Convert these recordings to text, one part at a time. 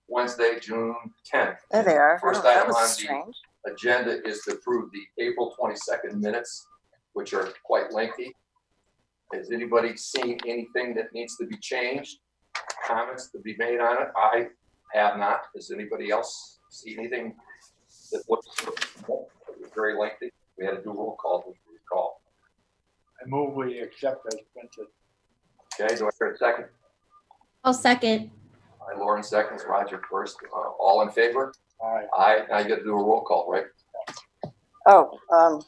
Wednesday, June 10th. There they are. First that item was on strange. the agenda is to approve the April 22nd minutes, which are quite lengthy. Has anybody seen anything that needs to be changed? Comments to be made on it? I have not. Does anybody else see anything that looks very lengthy? We had to do roll call, if you recall. I move we accept as printed. Okay, do I hear a second? I'll second. All right, Lauren seconds, Roger first. All in favor? Aye. Aye. Now you got to do a roll call, right? Oh,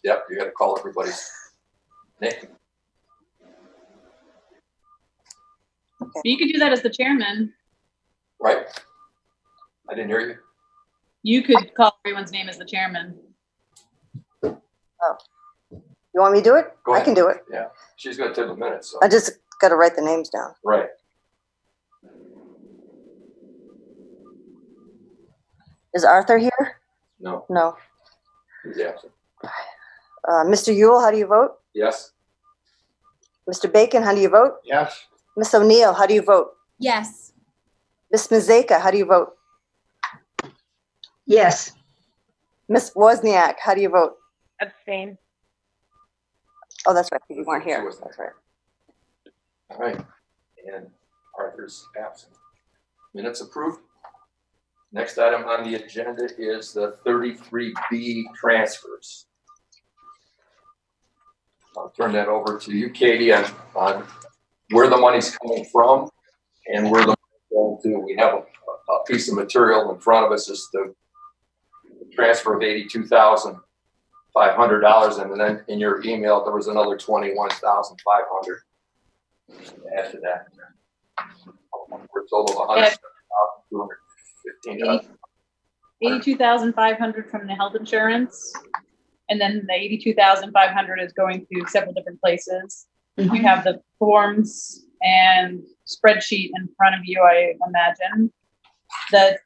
Yep, you got to call everybody's name. You could do that as the chairman. Right? I didn't hear you. You could call everyone's name as the chairman. you want me to do it? Go I ahead. can do it. Yeah, she's going to take the minutes. So. I just got to write the names down. Right. Is Arthur here? No, No. he's absent. Mr. Yule, how do you vote? Yes. Mr. Bacon, how do you vote? Yes. Miss O'Neill, how do you vote? Yes. Miss Mazeka, how do you vote? Yes. Miss Wozniak, how do you vote? Abstain. Oh, that's right. You weren't here. She wasn't. That's right. All right. And Arthur's absent. Minutes approved. Next item on the agenda is the 33B transfers. I'll turn that over to you, Katie, on where the money's coming from and where the money's going to. We have a piece of material in front of us. Is the transfer of $82,500, and then in your email there was another $21,500 add to that. For a total of $107,215. 82,500 from the health insurance, and then the 82,500 is going to several different places. Mhm. You have the forms and spreadsheet in front of you, I imagine. The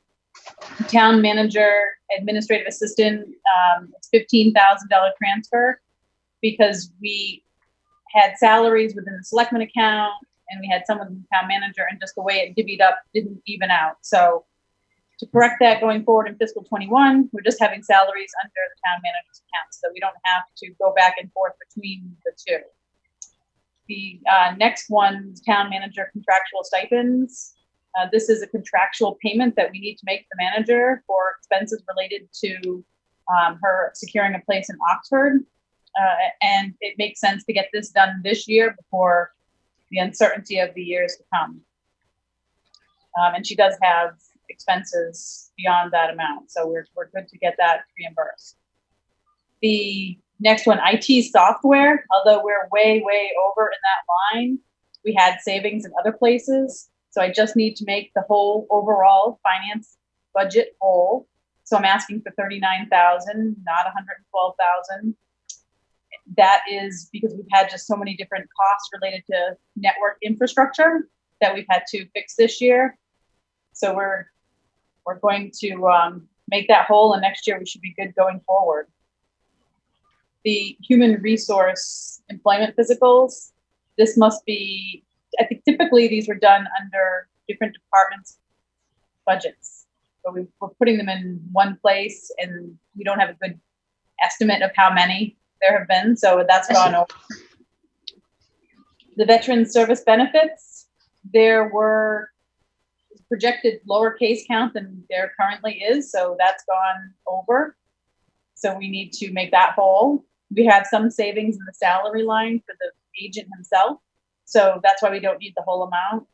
town manager, administrative assistant, it's $15,000 transfer because we had salaries within the selectman account and we had someone in the town manager, and just the way it divvied up didn't even out. So to correct that going forward in fiscal 21, we're just having salaries under the town manager's account so we don't have to go back and forth between the two. The next one is town manager contractual stipends. This is a contractual payment that we need to make the manager for expenses related to her securing a place in Oxford. And it makes sense to get this done this year before the uncertainty of the years to come. And she does have expenses beyond that amount, so we're good to get that reimbursed. The next one, IT software, although we're way over in that line, we had savings in other places. So I just need to make the whole overall finance budget whole. So I'm asking for $39,000, not $112,000. That is because we've had just so many different costs related to network infrastructure that we've had to fix this year. So we're going to make that whole, and next year we should be good going forward. The human resource employment physicals, this must be, I think typically these were done under different departments' budgets, but we're putting them in one place and we don't have a good estimate of how many there have been, so that's gone over. The veteran service benefits, there were projected lower case count than there currently is, so that's gone over. So we need to make that whole. We have some savings in the salary line for the agent himself, so that's why we don't need the whole amount.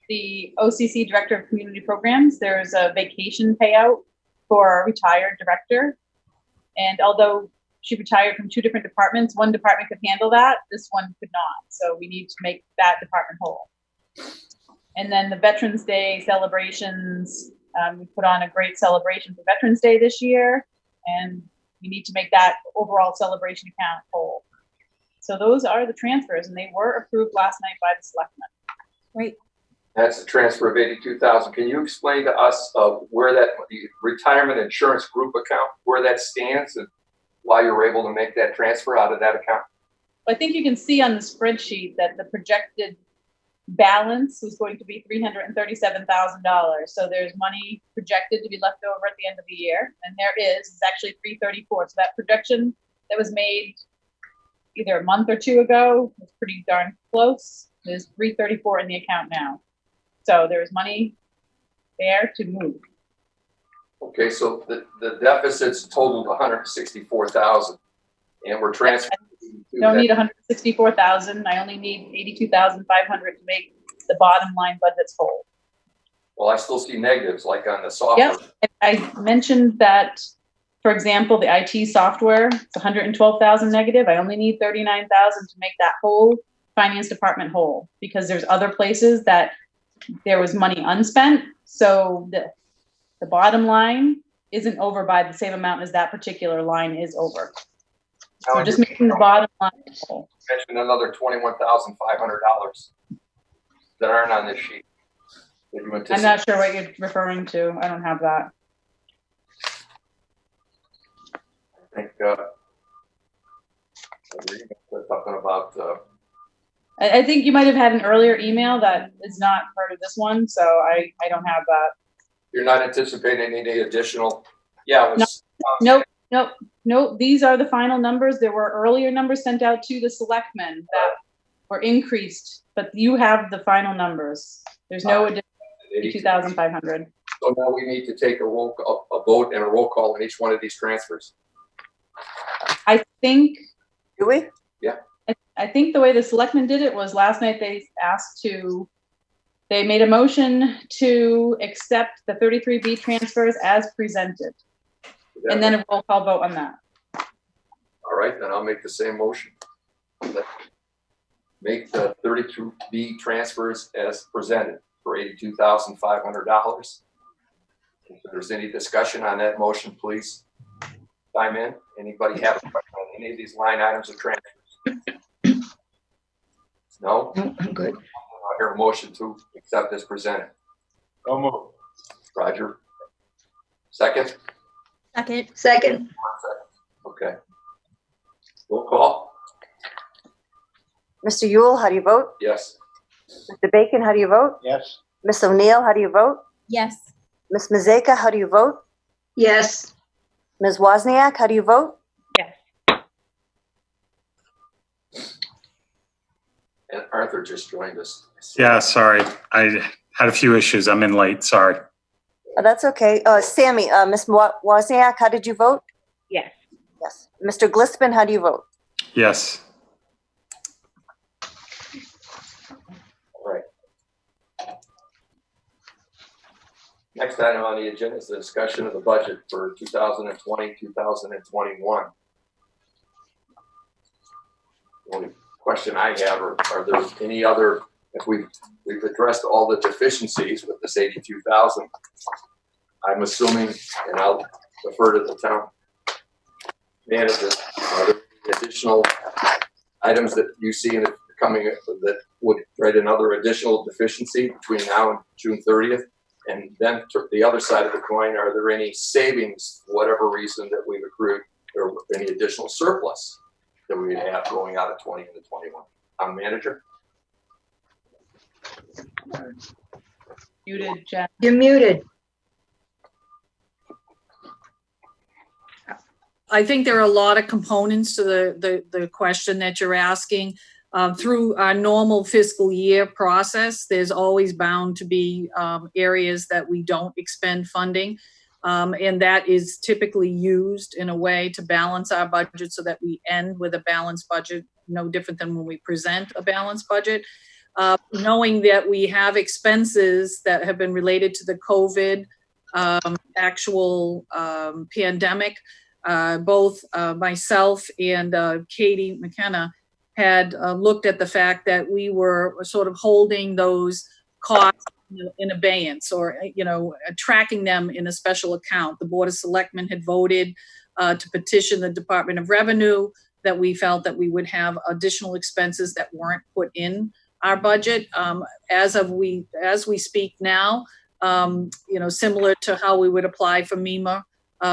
The OCC Director of Community Programs, there's a vacation payout for our retired director. And although she retired from two different departments, one department could handle that, this one could not. So we need to make that department whole. And then the Veterans Day celebrations, we put on a great celebration for Veterans Day this year, and we need to make that overall celebration account whole. So those are the transfers, and they were approved last night by the selectmen. Great. That's the transfer of $82,000. Can you explain to us where that the retirement insurance group account, where that stands, and why you were able to make that transfer out of that account? I think you can see on the spreadsheet that the projected balance was going to be $337,000. So there's money projected to be left over at the end of the year, and there is. It's actually 334. So that projection that was made either a month or two ago was pretty darn close. There's 334 in the account now. So there's money there to move. Okay, so the deficit's totaled 164,000, and we're transferring. Don't need 164,000. I only need 82,500 to make the bottom line budgets whole. Well, I still see negatives, like on the software. Yep. I mentioned that, for example, the IT software, it's 112,000 negative. I only need 39,000 to make that whole finance department whole, because there's other places that there was money unspent. So the bottom line isn't over by the same amount as that particular line is over. So just making the bottom line whole. Mentioned another $21,500 that aren't on this sheet. That you I'm anticipate. not sure what you're referring to. I don't have that. I think, we're talking about, I think you might have had an earlier email that is not part of this one, so I don't have that. you're not anticipating any additional, yeah, it was. Nope. These are the final numbers. There were earlier numbers sent out to the selectmen that were increased, but you have the final numbers. There's no additional 2,500. So now we need to take a vote and a roll call on each one of these transfers. I think Do we? I think the way the selectmen did it was last night they made a motion to accept the 33B transfers as presented. And then a roll call vote on that. All right, then I'll make the same motion. Make the 32B transfers as presented for $82,500. If there's any discussion on that motion, please chime in. Anybody have a question on any of these line items or transfers? No? I'm good. I'll hear a motion to accept as presented. So move. Roger? Second? Second. Second. Okay. Roll call? Mr. Yule, how do you vote? Yes. Mr. Bacon, how do you vote? Yes. Ms. O'Neill, how do you vote? Yes. Ms. Mazeka, how do you vote? Yes. Ms. Wozniak, how do you vote? Yes. And Arthur just joined us. Yeah, sorry. I had a few issues. I'm in late. Sorry. Oh, that's okay. Sammy, Ms. Wozniak, how did you vote? Yes. Yes. Mr. Glistman, how do you vote? Yes. All right. Next item on the agenda is the discussion of the budget for 2020, 2021. The only question I have are there any other, if we've addressed all the deficiencies with this 82,000, I'm assuming, and I'll defer to the town manager, are there additional items that you see in it coming that would create another additional deficiency between now and June 30th? And then to the other side of the coin, are there any savings, for whatever reason, that we've accrued, or any additional surplus that we would have going out of 20 into 21? Town manager? Muted, Jen. You're muted. I think there are a lot of components to the question that you're asking. Through our normal fiscal year process, there's always bound to be areas that we don't expend funding. And that is typically used in a way to balance our budget so that we end with a balanced budget, no different than when we present a balanced budget. Knowing that we have expenses that have been related to the COVID actual pandemic, both myself and Katie McKenna had looked at the fact that we were sort of holding those costs in abeyance, or tracking them in a special account. The Board of Selectmen had voted to petition the Department of Revenue that we felt that we would have additional expenses that weren't put in our budget. As we speak now, similar to how we would apply for MEMA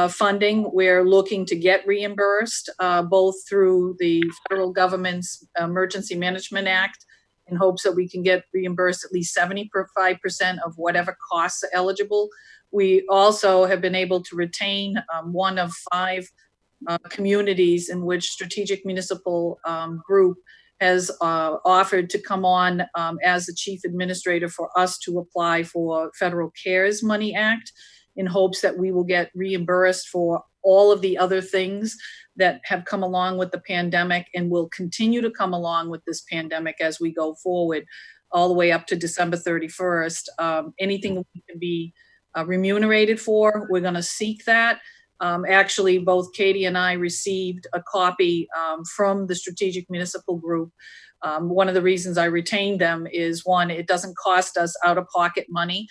funding, we're looking to get reimbursed both through the federal government's Emergency Management Act in hopes that we can get reimbursed at least 75% of whatever costs are eligible. We also have been able to retain one of 5 communities in which Strategic Municipal Group has offered to come on as the chief administrator for us to apply for Federal CARES Money Act, in hopes that we will get reimbursed for all of the other things that have come along with the pandemic and will continue to come along with this pandemic as we go forward, all the way up to December 31st. Anything we can be remunerated for, we're going to seek that. Actually, both Katie and I received a copy from the Strategic Municipal Group. One of the reasons I retained them is, one, it doesn't cost us out-of-pocket money.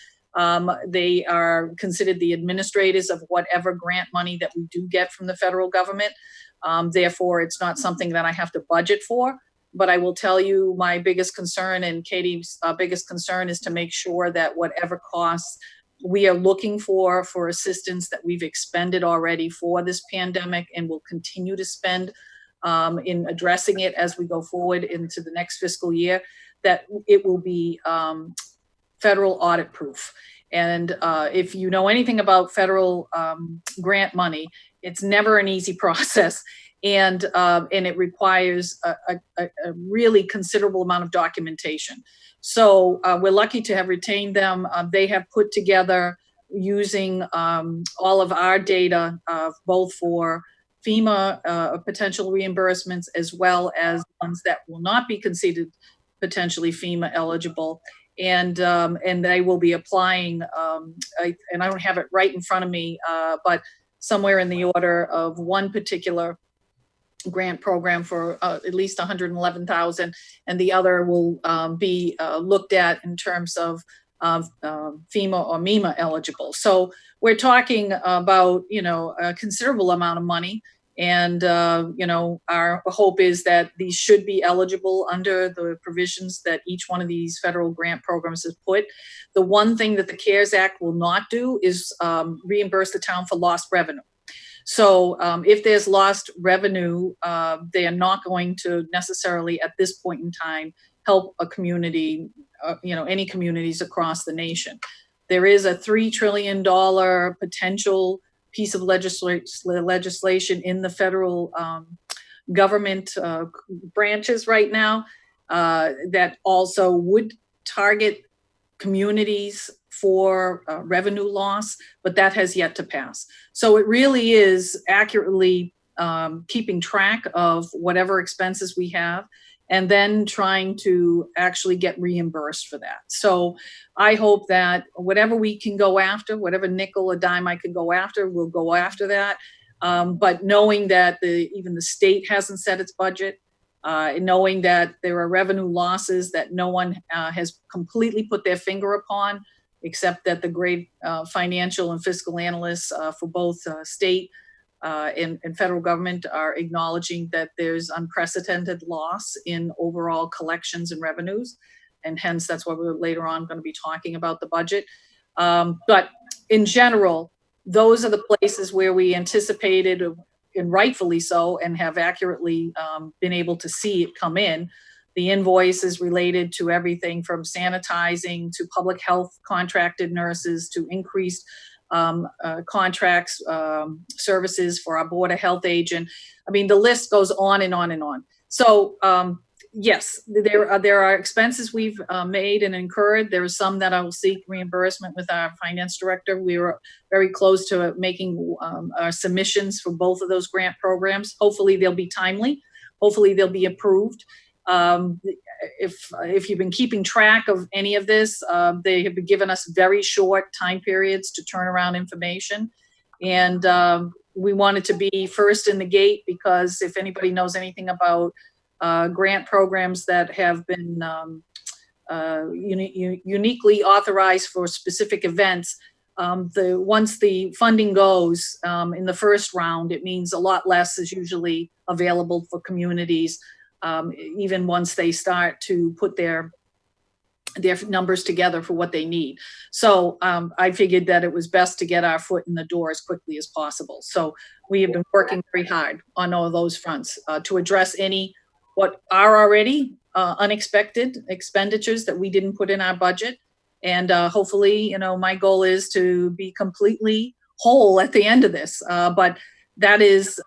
They are considered the administrators of whatever grant money that we do get from the federal government. Therefore, it's not something that I have to budget for. But I will tell you, my biggest concern and Katie's biggest concern is to make sure that whatever costs we are looking for assistance that we've expended already for this pandemic and will continue to spend in addressing it as we go forward into the next fiscal year, that it will be federal audit proof. And if you know anything about federal grant money, it's never an easy process. And it requires a really considerable amount of documentation. So we're lucky to have retained them. They have put together, using all of our data, both for FEMA potential reimbursements, as well as ones that will not be considered potentially FEMA eligible. And they will be applying, and I don't have it right in front of me, but somewhere in the order of one particular grant program for at least $111,000, and the other will be looked at in terms of FEMA or MEMA eligible. So we're talking about, a considerable amount of money. And, our hope is that these should be eligible under the provisions that each one of these federal grant programs has put. The one thing that the CARES Act will not do is reimburse the town for lost revenue. So if there's lost revenue, they are not going to necessarily at this point in time help a community, any communities across the nation. There is a $3 trillion potential piece of legislation in the federal government branches right now that also would target communities for revenue loss, but that has yet to pass. So it really is accurately keeping track of whatever expenses we have and then trying to actually get reimbursed for that. So I hope that whatever we can go after, whatever nickel or dime I can go after, we'll go after that. But knowing that even the state hasn't set its budget, knowing that there are revenue losses that no one has completely put their finger upon, except that the great financial and fiscal analysts for both state and federal government are acknowledging that there's unprecedented loss in overall collections and revenues. And hence, that's why we're later on going to be talking about the budget. But in general, those are the places where we anticipated, and rightfully so, and have accurately been able to see it come in. The invoice is related to everything from sanitizing to public health contracted nurses to increased contracts, services for our Board of Health agent. I mean, the list goes on and on and on. So yes, there are expenses we've made and incurred. There are some that I will seek reimbursement with our finance director. We were very close to making our submissions for both of those grant programs. Hopefully they'll be timely. Hopefully they'll be approved. If you've been keeping track of any of this, they have been given us very short time periods to turn around information. And we wanted to be first in the gate, because if anybody knows anything about grant programs that have been uniquely authorized for specific events, once the funding goes in the first round, it means a lot less is usually available for communities. Even once they start to put their numbers together for what they need. So I figured that it was best to get our foot in the door as quickly as possible. So we have been working very hard on all of those fronts to address any what are already unexpected expenditures that we didn't put in our budget. And hopefully, my goal is to be completely whole at the end of this. But that is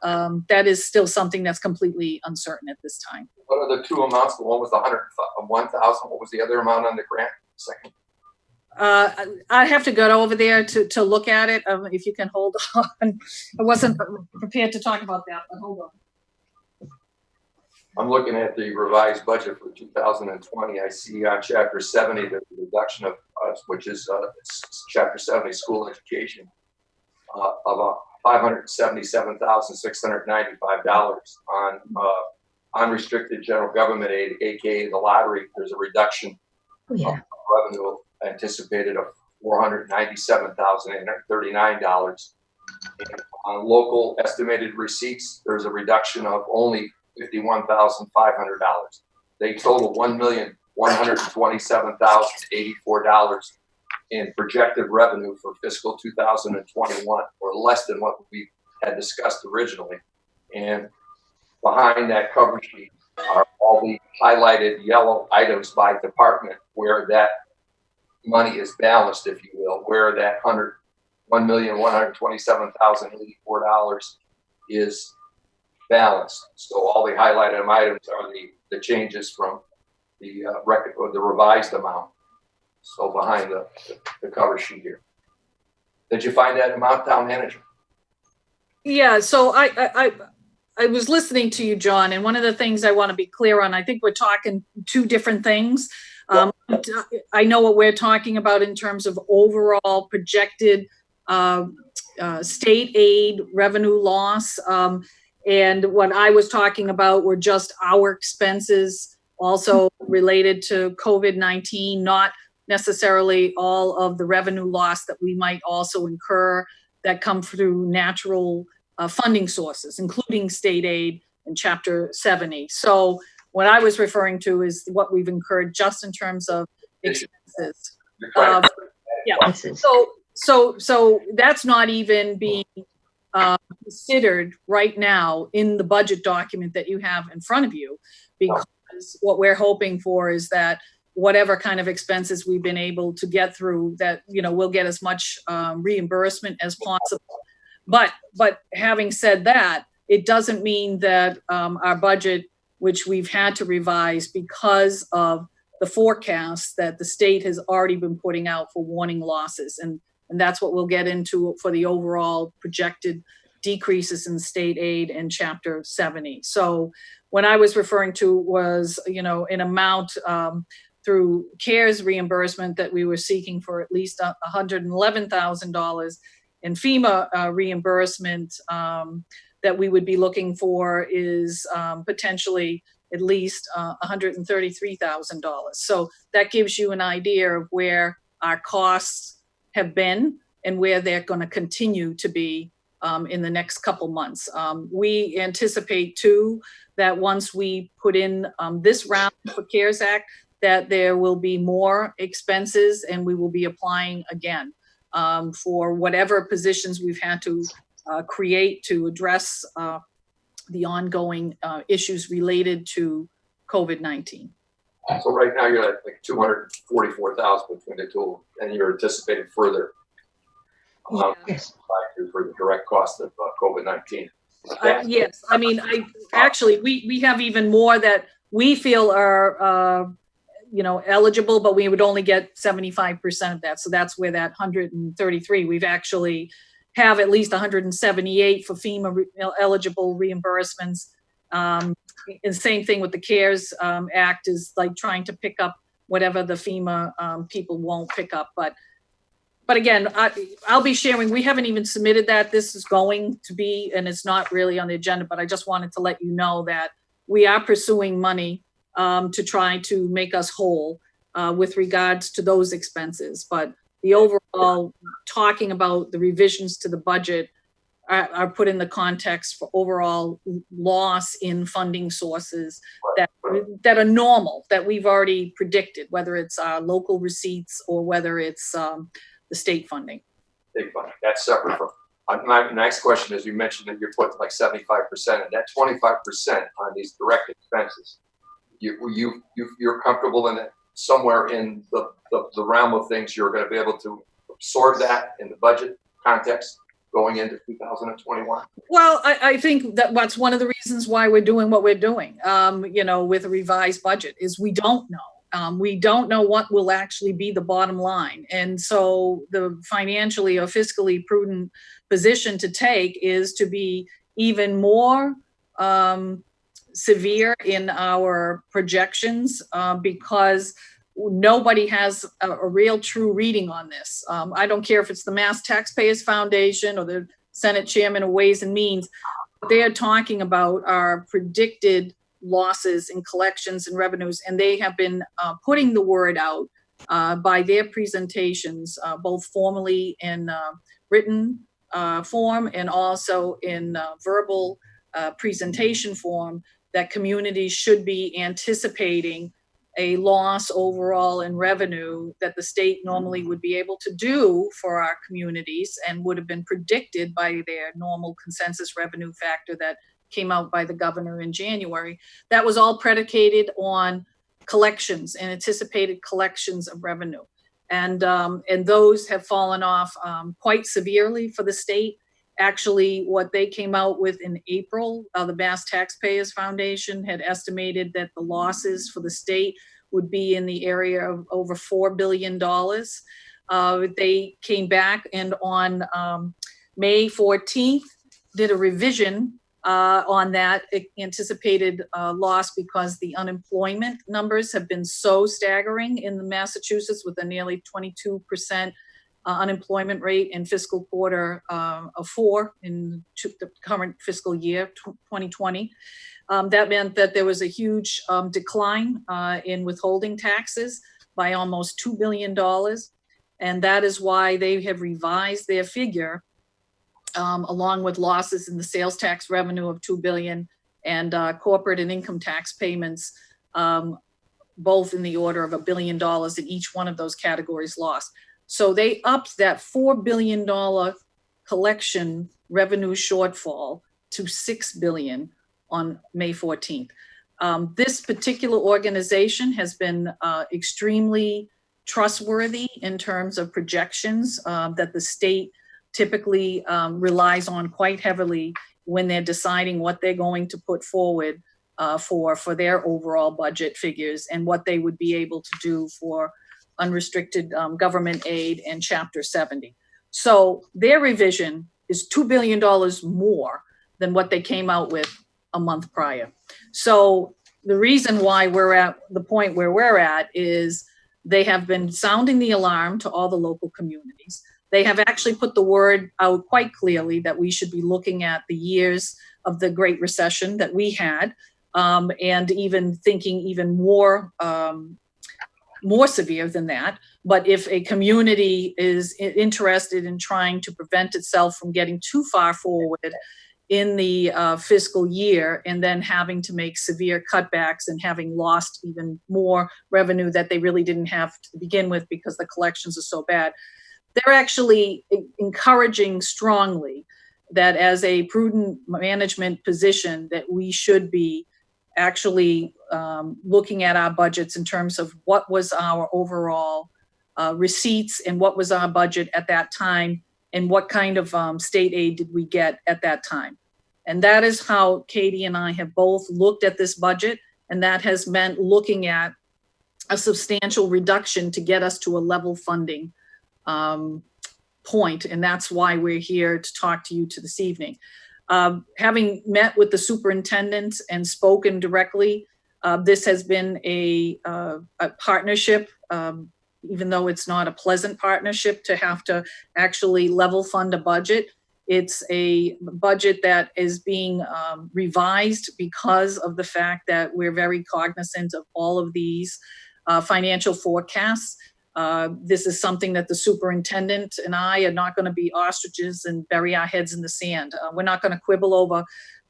still something that's completely uncertain at this time. What are the two amounts? The one was the 101,000. What was the other amount on the grant? Second. I have to go over there to look at it. If you can hold on. I wasn't prepared to talk about that, but hold on. I'm looking at the revised budget for 2020. I see on chapter 70, there's a reduction of, which is chapter 70, school education, of $577,695 on unrestricted general government aid, aka the lottery. There's a reduction of revenue anticipated of $497,839. And on local estimated receipts, there's a reduction of only $51,500. They total $1,127,084 in projected revenue for fiscal 2021, or less than what we had discussed originally. And behind that cover sheet are all the highlighted yellow items by department where that money is balanced, if you will, where that $1,127,084 is balanced. So all the highlighted items are the changes from the record or the revised amount. So behind the cover sheet here. Did you find that amount, Town Manager? Yeah, so I was listening to you, John, and one of the things I want to be clear on, I think we're talking two different things. I know what we're talking about in terms of overall projected state aid revenue loss. And what I was talking about were just our expenses also related to COVID-19, not necessarily all of the revenue loss that we might also incur that come through natural funding sources, including state aid and Chapter 70. So what I was referring to is what we've incurred just in terms of expenses. Yeah. So that's not even being considered right now in the budget document that you have in front of you, because what we're hoping for is that whatever kind of expenses we've been able to get through, that we'll get as much reimbursement as possible. But having said that, it doesn't mean that our budget, which we've had to revise because of the forecast that the state has already been putting out for warning losses, and that's what we'll get into for the overall projected decreases in state aid and Chapter 70. So what I was referring to was, an amount through CARES reimbursement that we were seeking for at least $111,000, and FEMA reimbursement that we would be looking for is potentially at least $133,000. So that gives you an idea of where our costs have been and where they're going to continue to be in the next couple months. We anticipate too that once we put in this round for CARES Act, that there will be more expenses and we will be applying again for whatever positions we've had to create to address the ongoing issues related to COVID-19. So right now you're at like 244,000 between the two, and you're anticipating further Yes. for the direct cost of COVID-19. Yes, I mean, we have even more that we feel are eligible, but we would only get 75% of that. So that's where that 133, we've actually have at least 178 for FEMA eligible reimbursements. And same thing with the CARES Act is like trying to pick up whatever the FEMA people won't pick up. But again, I'll be sharing, we haven't even submitted that. This is going to be, and it's not really on the agenda, but I just wanted to let you know that we are pursuing money to try to make us whole with regards to those expenses. But the overall talking about the revisions to the budget are put in the context for overall loss in funding sources that are normal, that we've already predicted, whether it's our local receipts or whether it's the state funding. Big funding. That's separate from My next question is, you mentioned that you're putting like 75%, and that 25% on these direct expenses, you're comfortable in that somewhere in the realm of things, you're going to be able to absorb that in the budget context going into 2021? Well, I think that's one of the reasons why we're doing what we're doing, with a revised budget, is we don't know. We don't know what will actually be the bottom line. And so the financially or fiscally prudent position to take is to be even more severe in our projections, because nobody has a real true reading on this. I don't care if it's the Mass Taxpayers Foundation or the Senate Chairman of Ways and Means. What they are talking about are predicted losses in collections and revenues, and they have been putting the word out by their presentations, both formally in written form and also in verbal presentation form, that communities should be anticipating a loss overall in revenue that the state normally would be able to do for our communities and would have been predicted by their normal consensus revenue factor that came out by the governor in January. That was all predicated on collections and anticipated collections of revenue. And those have fallen off quite severely for the state. Actually, what they came out with in April, the Mass Taxpayers Foundation had estimated that the losses for the state would be in the area of over $4 billion. They came back and on May 14th did a revision on that anticipated loss, because the unemployment numbers have been so staggering in Massachusetts, with a nearly 22% unemployment rate in fiscal quarter of 4 in the current fiscal year, 2020. That meant that there was a huge decline in withholding taxes by almost $2 billion. And that is why they have revised their figure, along with losses in the sales tax revenue of $2 billion and corporate and income tax payments, both in the order of $1 billion in each one of those categories lost. So they upped that $4 billion collection revenue shortfall to $6 billion on May 14th. This particular organization has been extremely trustworthy in terms of projections that the state typically relies on quite heavily when they're deciding what they're going to put forward for their overall budget figures and what they would be able to do for unrestricted government aid and Chapter 70. So their revision is $2 billion more than what they came out with a month prior. So the reason why we're at the point where we're at is they have been sounding the alarm to all the local communities. They have actually put the word out quite clearly that we should be looking at the years of the Great Recession that we had, and even thinking even more severe than that. But if a community is interested in trying to prevent itself from getting too far forward in the fiscal year and then having to make severe cutbacks and having lost even more revenue that they really didn't have to begin with because the collections are so bad, they're actually encouraging strongly that as a prudent management position that we should be actually looking at our budgets in terms of what was our overall receipts and what was our budget at that time and what kind of state aid did we get at that time. And that is how Katie and I have both looked at this budget, and that has meant looking at a substantial reduction to get us to a level funding point. And that's why we're here to talk to you this evening. Having met with the superintendent and spoken directly, this has been a partnership, even though it's not a pleasant partnership to have to actually level fund a budget. It's a budget that is being revised because of the fact that we're very cognizant of all of these financial forecasts. This is something that the superintendent and I are not going to be ostriches and bury our heads in the sand. We're not going to quibble over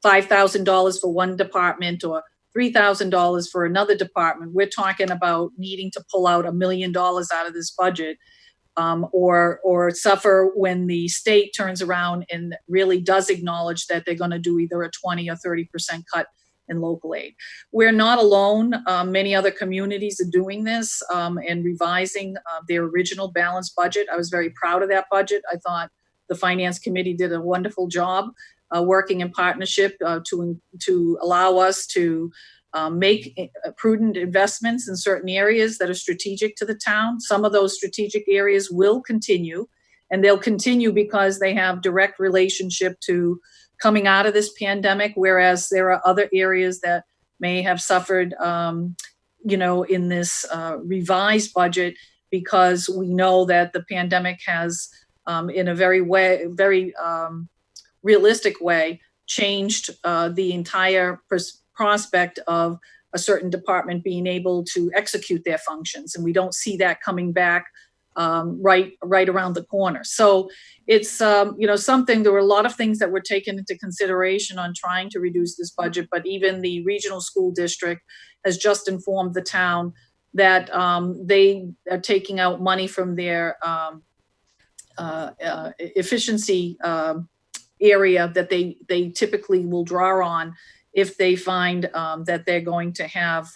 $5,000 for one department or $3,000 for another department. We're talking about needing to pull out $1 million out of this budget or suffer when the state turns around and really does acknowledge that they're going to do either a 20 or 30% cut in local aid. We're not alone. Many other communities are doing this and revising their original balanced budget. I was very proud of that budget. I thought the Finance Committee did a wonderful job working in partnership to allow us to make prudent investments in certain areas that are strategic to the town. Some of those strategic areas will continue, and they'll continue because they have direct relationship to coming out of this pandemic, whereas there are other areas that may have suffered, in this revised budget, because we know that the pandemic has, in a very realistic way, changed the entire prospect of a certain department being able to execute their functions, and we don't see that coming back right around the corner. So it's something. There were a lot of things that were taken into consideration on trying to reduce this budget, but even the regional school district has just informed the town that they are taking out money from their efficiency area that they typically will draw on if they find that they're going to have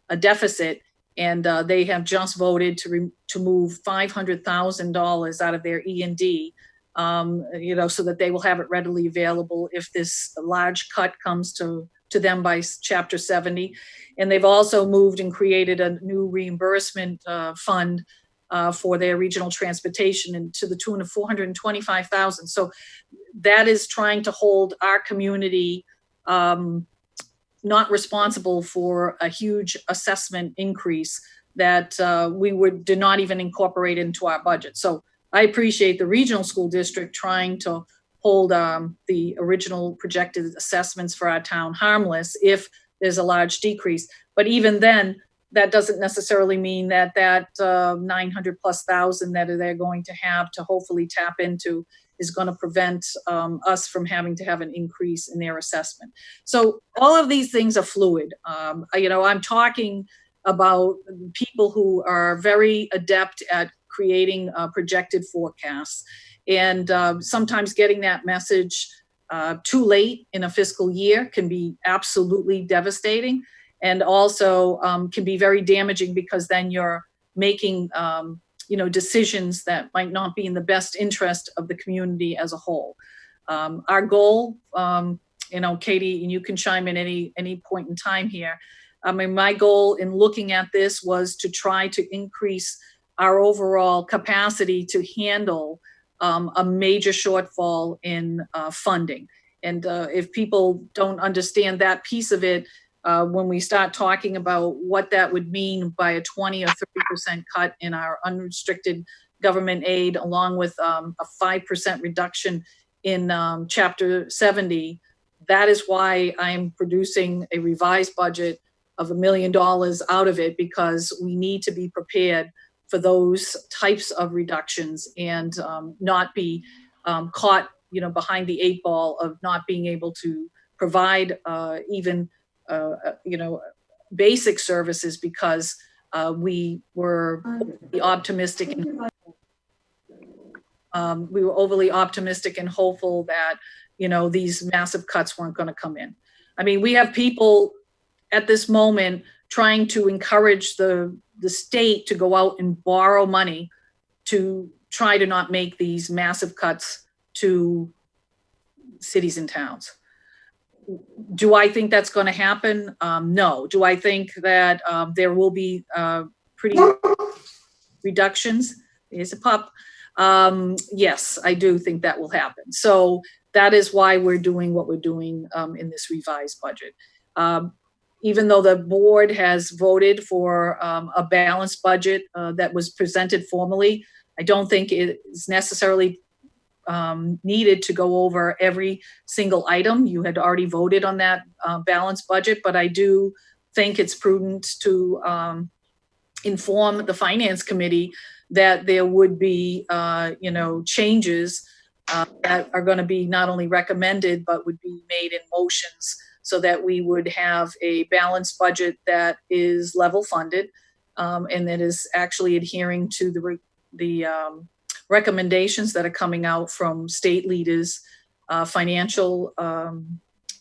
a deficit. And they have just voted to move $500,000 out of their E&D, so that they will have it readily available if this large cut comes to them by Chapter 70. And they've also moved and created a new reimbursement fund for their regional transportation, and to the tune of $425,000. So that is trying to hold our community not responsible for a huge assessment increase that we did not even incorporate into our budget. So I appreciate the regional school district trying to hold the original projected assessments for our town harmless if there's a large decrease. But even then, that doesn't necessarily mean that 900 plus thousand that they're going to have to hopefully tap into is going to prevent us from having to have an increase in their assessment. So all of these things are fluid. I'm talking about people who are very adept at creating projected forecasts, and sometimes getting that message too late in a fiscal year can be absolutely devastating, and also can be very damaging, because then you're making decisions that might not be in the best interest of the community as a whole. Our goal, Katie, and you can chime in any point in time here. I mean, my goal in looking at this was to try to increase our overall capacity to handle a major shortfall in funding. And if people don't understand that piece of it, when we start talking about what that would mean by a 20 or 30% cut in our unrestricted government aid, along with a 5% reduction in Chapter 70, that is why I'm producing a revised budget of $1 million out of it, because we need to be prepared for those types of reductions and not be caught, behind the 8 ball of not being able to provide even basic services, because we were optimistic and overly optimistic and hopeful that these massive cuts weren't going to come in. I mean, we have people at this moment trying to encourage the state to go out and borrow money to try to not make these massive cuts to cities and towns. Do I think that's going to happen? No. Do I think that there will be pretty reductions? Here's a pup. Yes, I do think that will happen. So that is why we're doing what we're doing in this revised budget. Even though the board has voted for a balanced budget that was presented formally, I don't think it is necessarily needed to go over every single item. You had already voted on that balanced budget, but I do think it's prudent to inform the Finance Committee that there would be, changes that are going to be not only recommended, but would be made in motions, so that we would have a balanced budget that is level funded and that is actually adhering to the recommendations that are coming out from state leaders, financial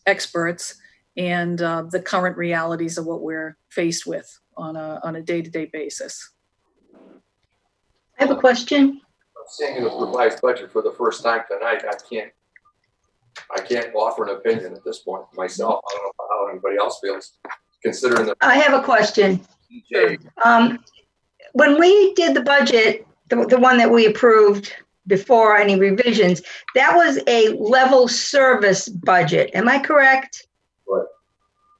experts, and the current realities of what we're faced with on a day-to-day basis. I have a question. Seeing the revised budget for the first time tonight, I can't offer an opinion at this point myself. I don't know how anybody else feels, considering the I have a question. DJ. When we did the budget, the one that we approved before any revisions, that was a level service budget. Am I correct?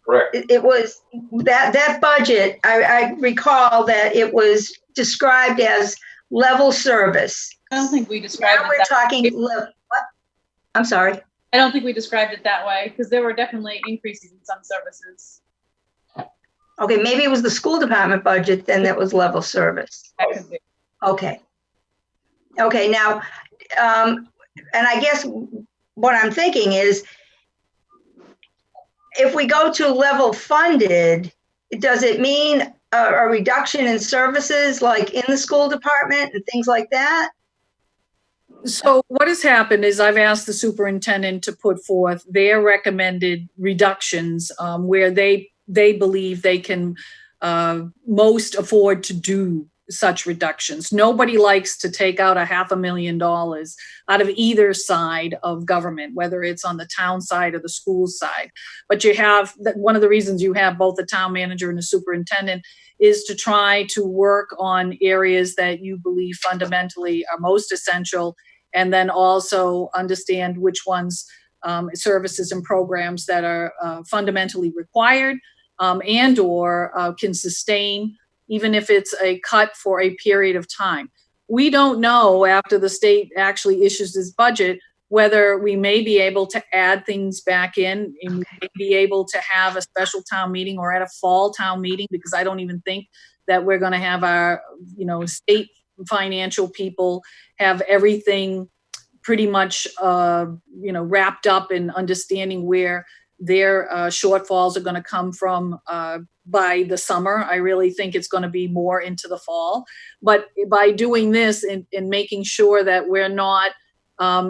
Correct. It was that budget. I recall that it was described as level service. I don't think we described Now it we're that talking, way. what? I'm sorry. I don't think we described it that way because there were definitely increases in some services. Okay, maybe it was the school department budget, then that was level service. That could be. Okay. Okay, now, and I guess what I'm thinking is, if we go to level funded, does it mean a reduction in services like in the school department and things like that? So what has happened is I've asked the superintendent to put forth their recommended reductions where they believe they can most afford to do such reductions. Nobody likes to take out $500,000 out of either side of government, whether it's on the town side or the school side. But you have, one of the reasons you have both the town manager and the superintendent is to try to work on areas that you believe fundamentally are most essential, and then also understand which ones services and programs that are fundamentally required and or can sustain, even if it's a cut for a period of time. We don't know after the state actually issues this budget whether we may be able to add things back in and we may be able to have a special town meeting or at a fall town meeting, because I don't even think that we're going to have our, state financial people have everything pretty much, wrapped up in understanding where their shortfalls are going to come from by the summer. I really think it's going to be more into the fall. But by doing this and making sure that we're not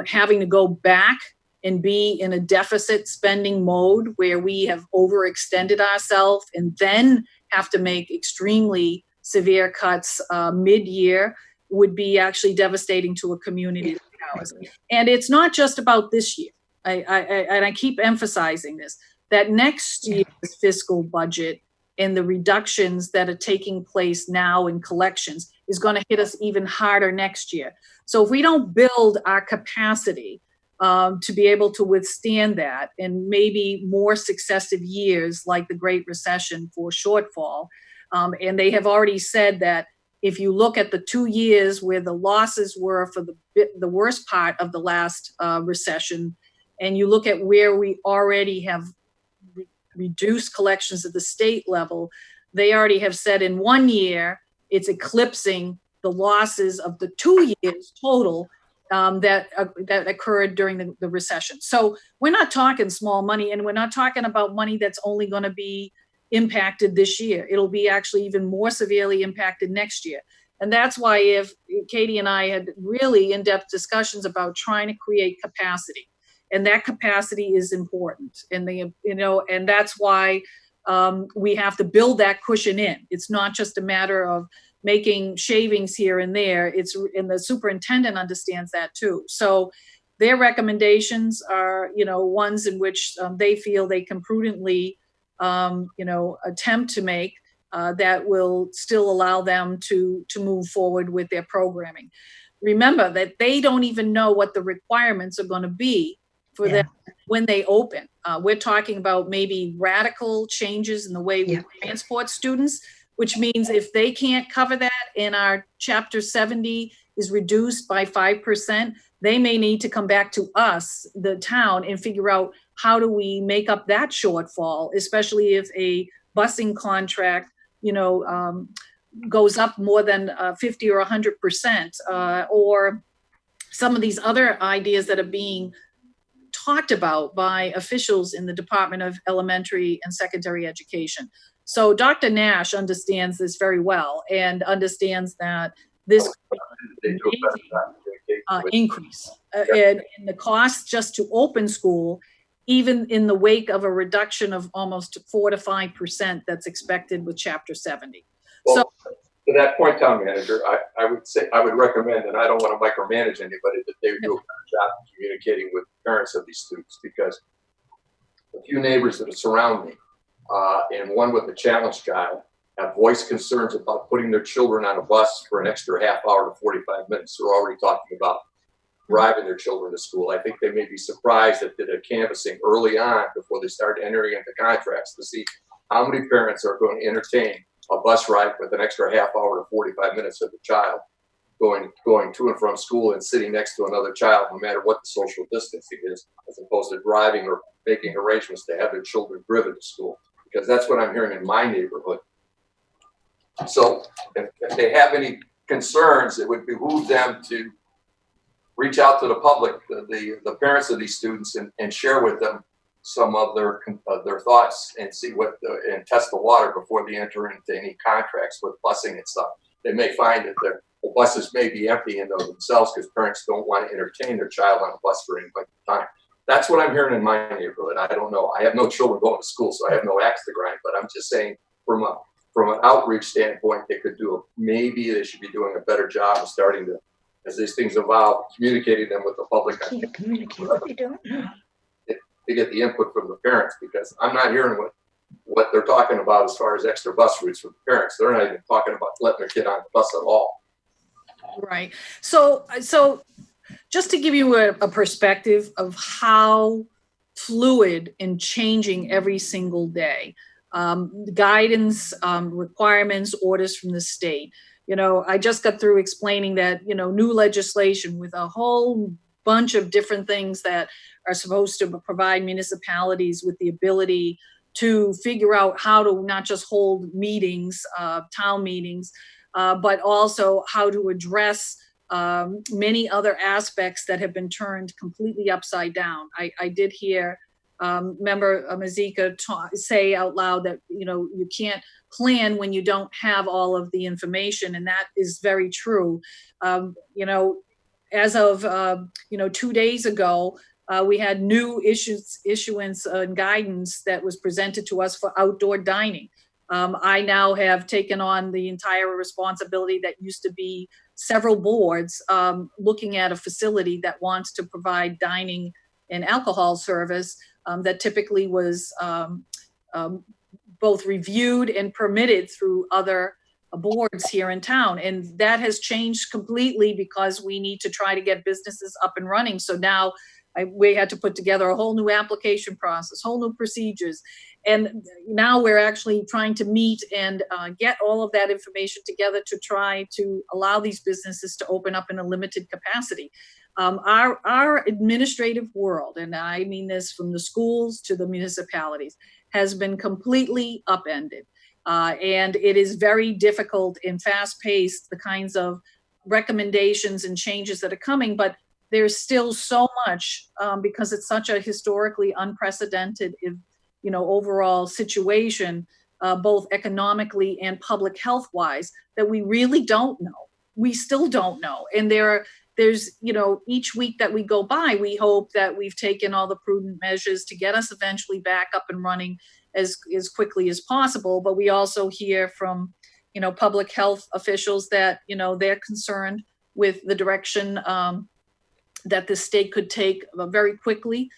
having to go back and be in a deficit spending mode where we have overextended ourselves and then have to make extremely severe cuts mid-year would be actually devastating to a community like ours. And it's not just about this year. I keep emphasizing this, that next year's fiscal budget and the reductions that are taking place now in collections is going to hit us even harder next year. So if we don't build our capacity to be able to withstand that and maybe more successive years like the Great Recession for shortfall, and they have already said that if you look at the 2 years where the losses were for the worst part of the last recession, and you look at where we already have reduced collections at the state level, they already have said in 1 year, it's eclipsing the losses of the 2 years total that occurred during the recession. So we're not talking small money, and we're not talking about money that's only going to be impacted this year. It'll be actually even more severely impacted next year. And that's why if Katie and I had really in-depth discussions about trying to create capacity, and that capacity is important. And and that's why we have to build that cushion in. It's not just a matter of making shavings here and there. And the superintendent understands that too. So their recommendations are, ones in which they feel they can prudently, attempt to make that will still allow them to move forward with their programming. Remember that they don't even know what the requirements are going to be for them when they open. We're talking about maybe radical changes in the way we transport students, which means if they can't cover that and our Chapter 70 is reduced by 5%, they may need to come back to us, the town, and figure out how do we make up that shortfall, especially if a busing contract, goes up more than 50 or 100%, or some of these other ideas that are being talked about by officials in the Department of Elementary and Secondary Education. So Dr. Nash understands this very well and understands that this They do a better job communicating with- increase. And the cost just to open school, even in the wake of a reduction of almost 4 to 5% that's expected with Chapter 70. Well, to that point, town manager, I would say, I would recommend, and I don't want to micromanage anybody, that they do a better job of communicating with parents of these students, because a few neighbors that surround me, and one with a challenged child, have voiced concerns about putting their children on a bus for an extra half hour to 45 minutes. They're already talking about driving their children to school. I think they may be surprised that they're canvassing early on before they start entering into contracts to see how many parents are going to entertain a bus ride with an extra half hour to 45 minutes of the child going to and from school and sitting next to another child, no matter what the social distancing is, as opposed to driving or making arrangements to have their children driven to school, because that's what I'm hearing in my neighborhood. So if they have any concerns, it would behoove them to reach out to the public, the parents of these students, and share with them some of their thoughts and see and test the water before they enter into any contracts with busing and stuff. They may find that the buses may be empty in themselves because parents don't want to entertain their child on a bus for any length of time. That's what I'm hearing in my neighborhood. I don't know. I have no children going to school, so I have no axe to grind, but I'm just saying from an outreach standpoint, maybe they should be doing a better job of starting to, as these things evolve, communicating them with the public. Can't communicate what they don't know. To get the input from the parents, because I'm not hearing what they're talking about as far as extra bus routes from the parents. They're not even talking about letting their kid on the bus at all. Right. So just to give you a perspective of how fluid and changing every single day, guidance, requirements, orders from the state. I just got through explaining that, new legislation with a whole bunch of different things that are supposed to provide municipalities with the ability to figure out how to not just hold meetings, town meetings, but also how to address many other aspects that have been turned completely upside down. I did hear member Mazika say out loud that, you can't plan when you don't have all of the information, and that is very true. As of 2 days ago, we had new issuance and guidance that was presented to us for outdoor dining. I now have taken on the entire responsibility that used to be several boards looking at a facility that wants to provide dining and alcohol service that typically was both reviewed and permitted through other boards here in town. And that has changed completely because we need to try to get businesses up and running. So now we had to put together a whole new application process, whole new procedures. And now we're actually trying to meet and get all of that information together to try to allow these businesses to open up in a limited capacity. Our administrative world, and I mean this from the schools to the municipalities, has been completely upended. And it is very difficult and fast-paced, the kinds of recommendations and changes that are coming, but there's still so much because it's such a historically unprecedented, overall situation, both economically and public health-wise, that we really don't know. We still don't know. And there's, each week that we go by, we hope that we've taken all the prudent measures to get us eventually back up and running as quickly as possible. But we also hear from, public health officials that, they're concerned with the direction that the state could take very quickly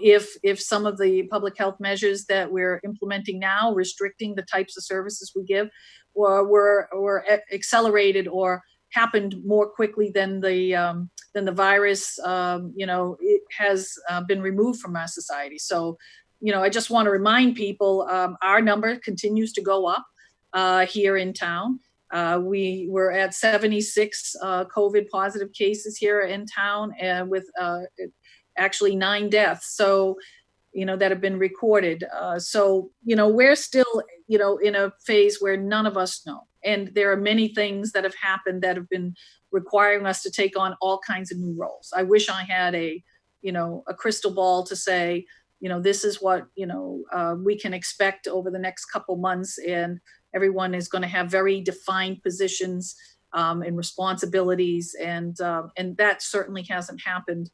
if some of the public health measures that we're implementing now, restricting the types of services we give, were accelerated or happened more quickly than the virus, it has been removed from our society. So, I just want to remind people, our number continues to go up here in town. We were at 76 COVID positive cases here in town, and with actually 9 deaths. So, that have been recorded. So, we're still, in a phase where none of us know. And there are many things that have happened that have been requiring us to take on all kinds of new roles. I wish I had a crystal ball to say, this is what, we can expect over the next couple months, and everyone is going to have very defined positions and responsibilities, and that certainly hasn't happened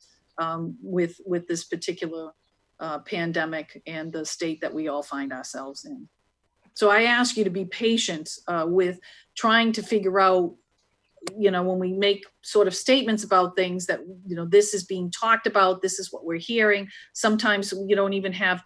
with this particular pandemic and the state that we all find ourselves in. So I ask you to be patient with trying to figure out, when we make sort of statements about things that, this is being talked about, this is what we're hearing. Sometimes you don't even have,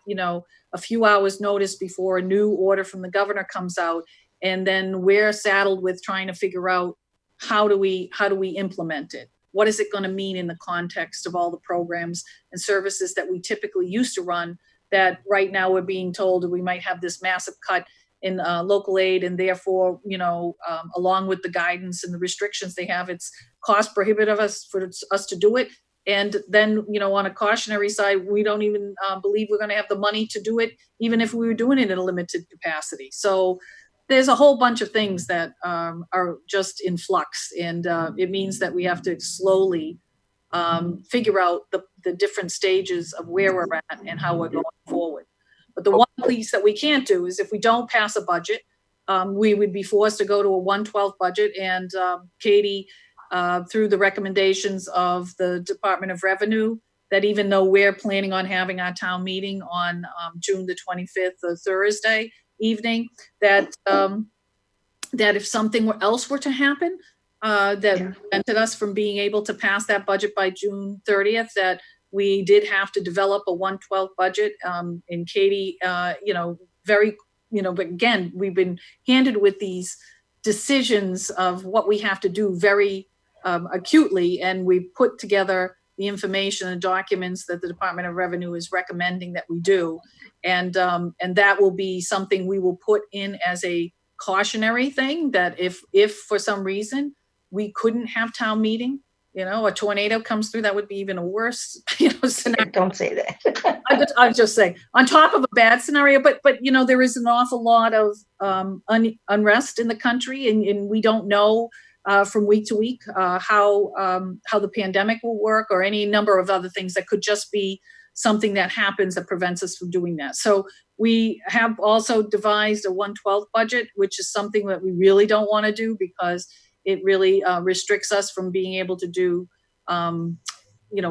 a few hours notice before a new order from the governor comes out. And then we're saddled with trying to figure out how do we implement it? What is it going to mean in the context of all the programs and services that we typically used to run, that right now we're being told we might have this massive cut in local aid, and therefore, along with the guidance and the restrictions they have, it's cost prohibitive for us to do it. And then, on a cautionary side, we don't even believe we're going to have the money to do it, even if we were doing it in a limited capacity. So there's a whole bunch of things that are just in flux, and it means that we have to slowly figure out the different stages of where we're at and how we're going forward. But the one piece that we can't do is if we don't pass a budget, we would be forced to go to a 1/12 budget. And Katie, through the recommendations of the Department of Revenue, that even though we're planning on having our town meeting on June the 25th, a Thursday evening, that if something else were to happen, that prevented us from being able to pass that budget by June 30th, that we did have to develop a 1/12 budget. And Katie, but again, we've been handed with these decisions of what we have to do very acutely. And we've put together the information and documents that the Department of Revenue is recommending that we do. And that will be something we will put in as a cautionary thing, that if for some reason we couldn't have town meeting, a tornado comes through, that would be even a worse, scenario. Don't say that. I'm just saying, on top of a bad scenario, but there is an awful lot of unrest in the country, and we don't know from week to week how the pandemic will work, or any number of other things that could just be something that happens that prevents us from doing that. So we have also devised a 1/12 budget, which is something that we really don't want to do, because it really restricts us from being able to do,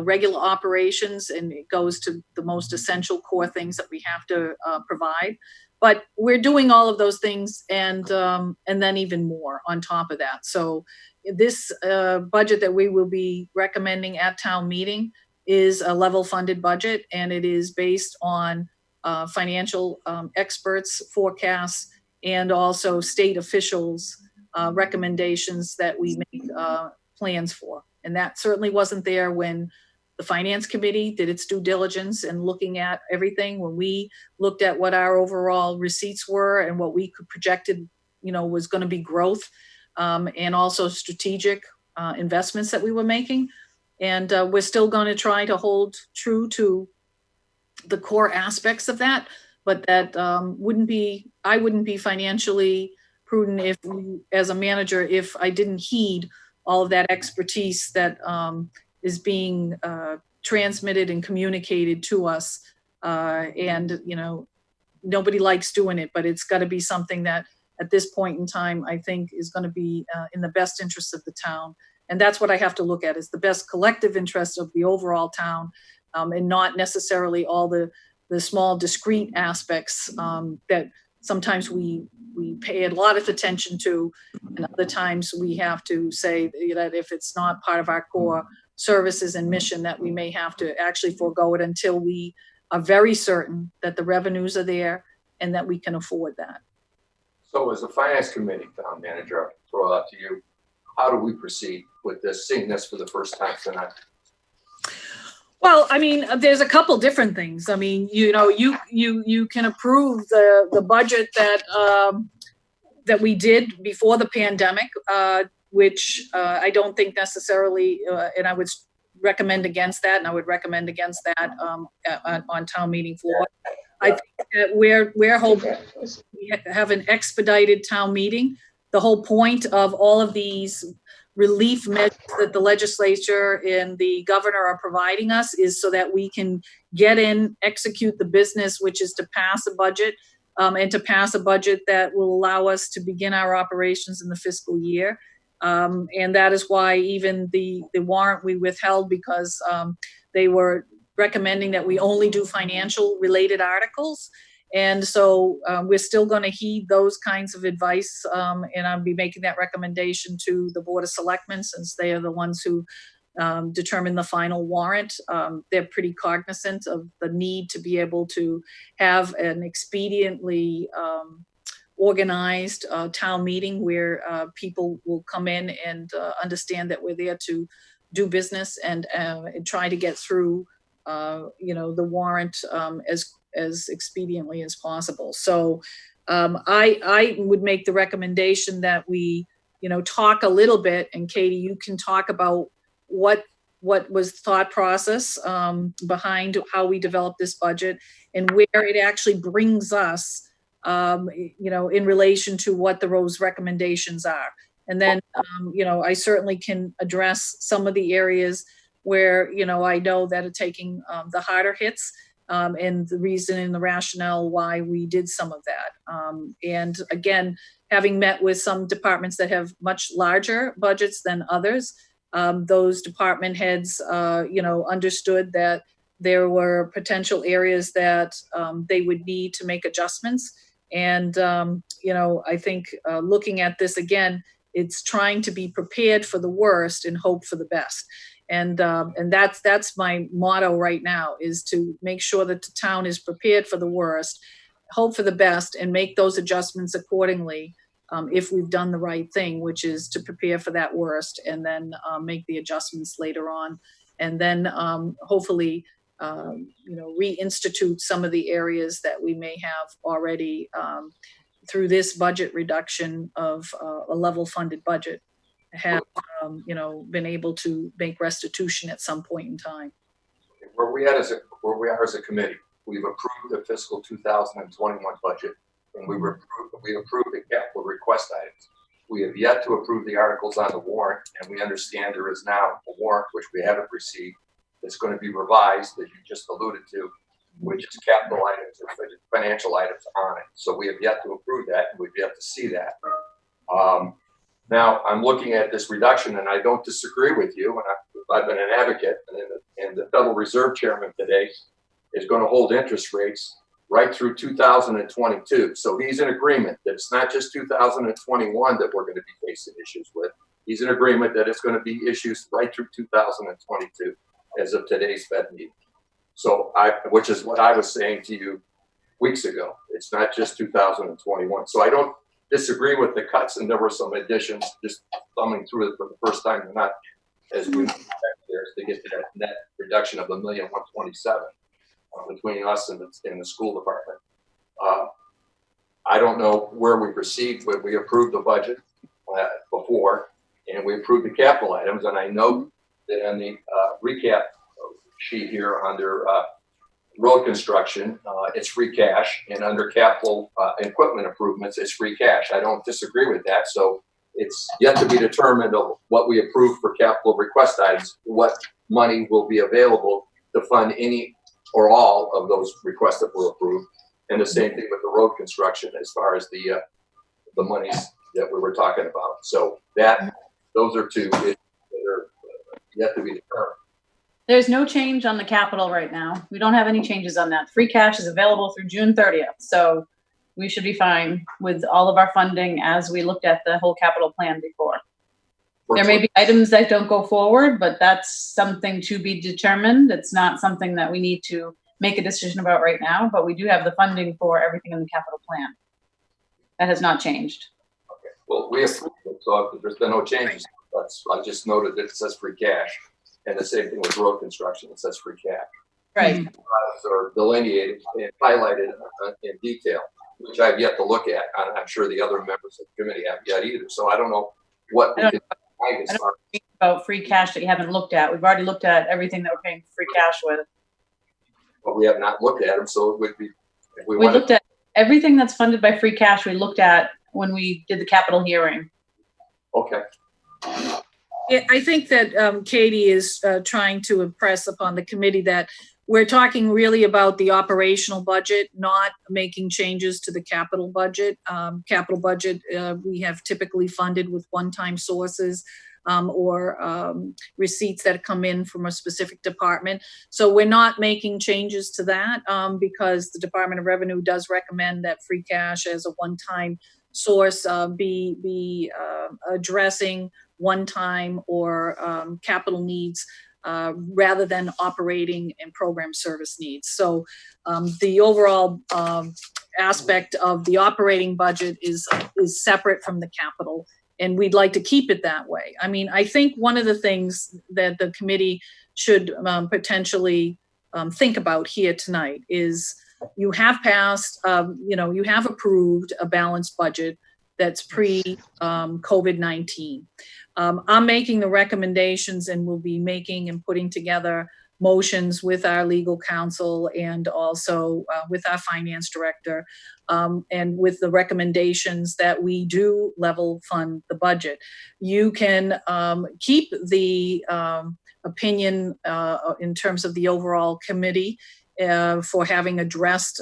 regular operations, and it goes to the most essential core things that we have to provide. But we're doing all of those things, and then even more on top of that. So this budget that we will be recommending at town meeting is a level funded budget, and it is based on financial experts' forecasts, and also state officials' recommendations that we make plans for. And that certainly wasn't there when the Finance Committee did its due diligence and looking at everything. When we looked at what our overall receipts were and what we could projected, was going to be growth, and also strategic investments that we were making. And we're still going to try to hold true to the core aspects of that, but that I wouldn't be financially prudent as a manager, if I didn't heed all of that expertise that is being transmitted and communicated to us. And nobody likes doing it, but it's got to be something that at this point in time, I think is going to be in the best interest of the town. And that's what I have to look at, is the best collective interest of the overall town, and not necessarily all the small discrete aspects that sometimes we pay a lot of attention to, and other times we have to say that if it's not part of our core services and mission, that we may have to actually forego it until we are very certain that the revenues are there and that we can afford that. So as a finance committee, town manager, I'll throw it out to you. How do we proceed with this, seeing this for the first time tonight? Well, I mean, there's a couple different things. I mean, you can approve the budget that we did before the pandemic, which I don't think necessarily, and I would recommend against that, and I would recommend against that on town meeting floor. I think that we're hoping we have an expedited town meeting. The whole point of all of these relief measures that the legislature and the governor are providing us is so that we can get in, execute the business, which is to pass a budget, and to pass a budget that will allow us to begin our operations in the fiscal year. And that is why even the warrant we withheld, because they were recommending that we only do financial related articles. And so we're still going to heed those kinds of advice. And I'll be making that recommendation to the Board of Selectmen, since they are the ones who determine the final warrant. They're pretty cognizant of the need to be able to have an expediently organized town meeting where people will come in and understand that we're there to do business and try to get through the warrant as expediently as possible. So I would make the recommendation that we, talk a little bit, and Katie, you can talk about what was the thought process behind how we developed this budget and where it actually brings us, in relation to what the Rose recommendations are. And then, I certainly can address some of the areas where, I know that are taking the harder hits, and the reason and the rationale why we did some of that. And again, having met with some departments that have much larger budgets than others, those department heads, understood that there were potential areas that they would need to make adjustments. And, I think looking at this again, it's trying to be prepared for the worst and hope for the best. And that's my motto right now, is to make sure that the town is prepared for the worst, hope for the best, and make those adjustments accordingly if we've done the right thing, which is to prepare for that worst and then make the adjustments later on. And then hopefully, reinstitute some of the areas that we may have already through this budget reduction of a level funded budget, have, been able to make restitution at some point in time. Where we are as a committee, we've approved the fiscal 2021 budget, and we approved the capital request items. We have yet to approve the articles on the warrant, and we understand there is now a warrant which we haven't received that's going to be revised, as you just alluded to, which is capital items or financial items on it. So we have yet to approve that, and we've yet to see that. Now, I'm looking at this reduction, and I don't disagree with you, and I've been an advocate, and the Federal Reserve Chairman today is going to hold interest rates right through 2022. So he's in agreement that it's not just 2021 that we're going to be facing issues with. He's in agreement that it's going to be issues right through 2022 as of today's Fed meeting. So which is what I was saying to you weeks ago. It's not just 2021. So I don't disagree with the cuts, and there were some additions just thumbing through it for the first time. They're not as we there to get to that net reduction of $1,127,000 between us and the school department. I don't know where we received, but we approved the budget before, and we approved the capital items. And I know that on the recap sheet here under road construction, it's free cash, and under capital equipment improvements, it's free cash. I don't disagree with that. So it's yet to be determined of what we approve for capital request items, what money will be available to fund any or all of those requests that were approved. And the same thing with the road construction as far as the monies that we were talking about. So those are two issues that are yet to be determined. There's no change on the capital right now. We don't have any changes on that. Free cash is available through June 30th. So we should be fine with all of our funding as we looked at the whole capital plan before. There may be items that don't go forward, but that's something to be determined. It's not something that we need to make a decision about right now, but we do have the funding for everything in the capital plan. That has not changed. Okay. Well, we approved it, so there's been no changes. I just noted that it says free cash. And the same thing with road construction, it says free cash. Right. Are delineated and highlighted in detail, which I've yet to look at. I'm sure the other members of the committee haven't yet either. So I don't know what we can find as far as about free cash that you haven't looked at. We've already looked at everything that we're paying free cash with. but we have not looked at them. So it would be, if we We want looked at everything that's funded by free cash. We looked at when we did the capital hearing. okay. I think that Katie is trying to impress upon the committee that we're talking really about the operational budget, not making changes to the capital budget. Capital budget, we have typically funded with one-time sources or receipts that come in from a specific department. So we're not making changes to that because the Department of Revenue does recommend that free cash as a one-time source be addressing one-time or capital needs rather than operating and program service needs. So the overall aspect of the operating budget is separate from the capital, and we'd like to keep it that way. I mean, I think one of the things that the committee should potentially think about here tonight is you have passed, you have approved a balanced budget that's pre-COVID-19. I'm making the recommendations and will be making and putting together motions with our legal counsel and also with our finance director and with the recommendations that we do level fund the budget. You can keep the opinion in terms of the overall committee for having addressed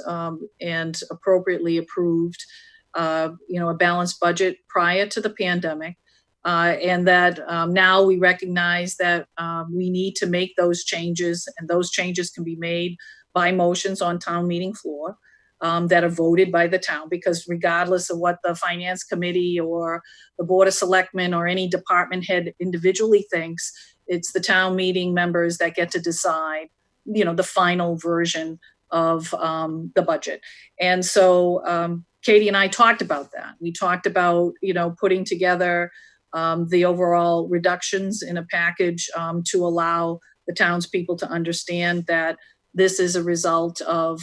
and appropriately approved a balanced budget prior to the pandemic. And that now we recognize that we need to make those changes, and those changes can be made by motions on town meeting floor that are voted by the town, because regardless of what the finance committee or the board of selectmen or any department head individually thinks, it's the town meeting members that get to decide, the final version of the budget. And so Katie and I talked about that. We talked about, putting together the overall reductions in a package to allow the townspeople to understand that this is a result of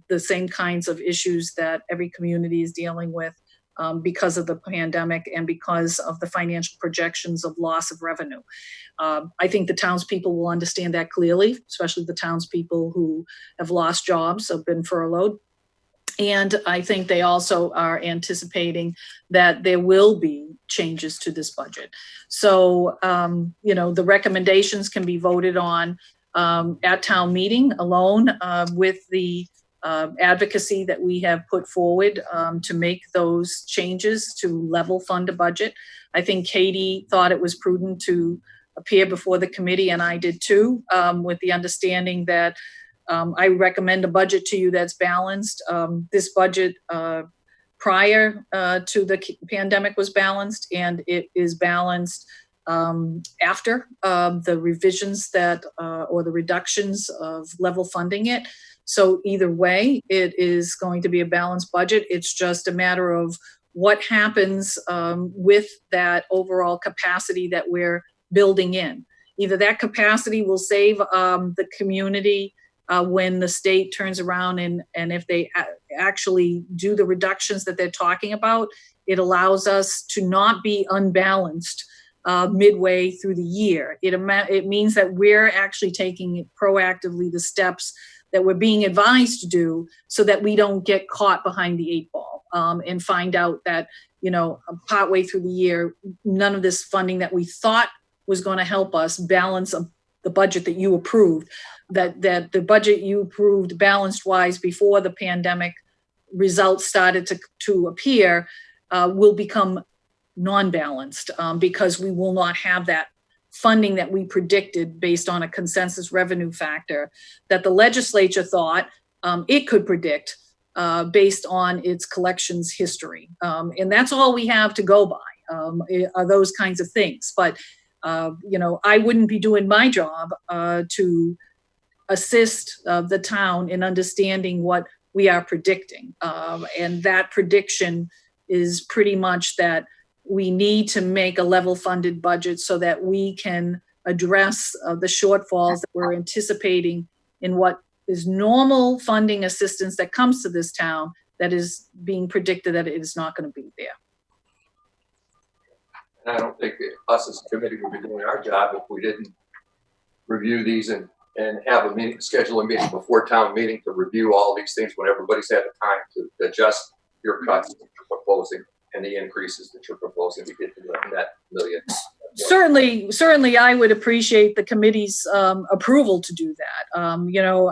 the same kinds of issues that every community is dealing with because of the pandemic and because of the financial projections of loss of revenue. I think the townspeople will understand that clearly, especially the townspeople who have lost jobs, have been furloughed. And I think they also are anticipating that there will be changes to this budget. So, the recommendations can be voted on at town meeting alone with the advocacy that we have put forward to make those changes to level fund a budget. I think Katie thought it was prudent to appear before the committee, and I did too, with the understanding that I recommend a budget to you that's balanced. This budget prior to the pandemic was balanced, and it is balanced after the revisions or the reductions of level funding it. So either way, it is going to be a balanced budget. It's just a matter of what happens with that overall capacity that we're building in. Either that capacity will save the community when the state turns around and if they actually do the reductions that they're talking about, it allows us to not be unbalanced midway through the year. It means that we're actually taking proactively the steps that we're being advised to do so that we don't get caught behind the eight ball and find out that, partway through the year, none of this funding that we thought was going to help us balance the budget that you approved, that the budget you approved balanced wise before the pandemic results started to appear will become non-balanced because we will not have that funding that we predicted based on a consensus revenue factor that the legislature thought it could predict based on its collections history. And that's all we have to go by are those kinds of things. But I wouldn't be doing my job to assist the town in understanding what we are predicting. And that prediction is pretty much that we need to make a level funded budget so that we can address the shortfalls that we're anticipating in what is normal funding assistance that comes to this town that is being predicted that it is not going to be there. And I don't think us as a committee would be doing our job if we didn't review these and have a meeting, schedule a meeting before town meeting to review all these things when everybody's had the time to adjust your cuts that you're proposing and the increases that you're proposing to get to the net million Certainly, I would appreciate the committee's approval to do that. I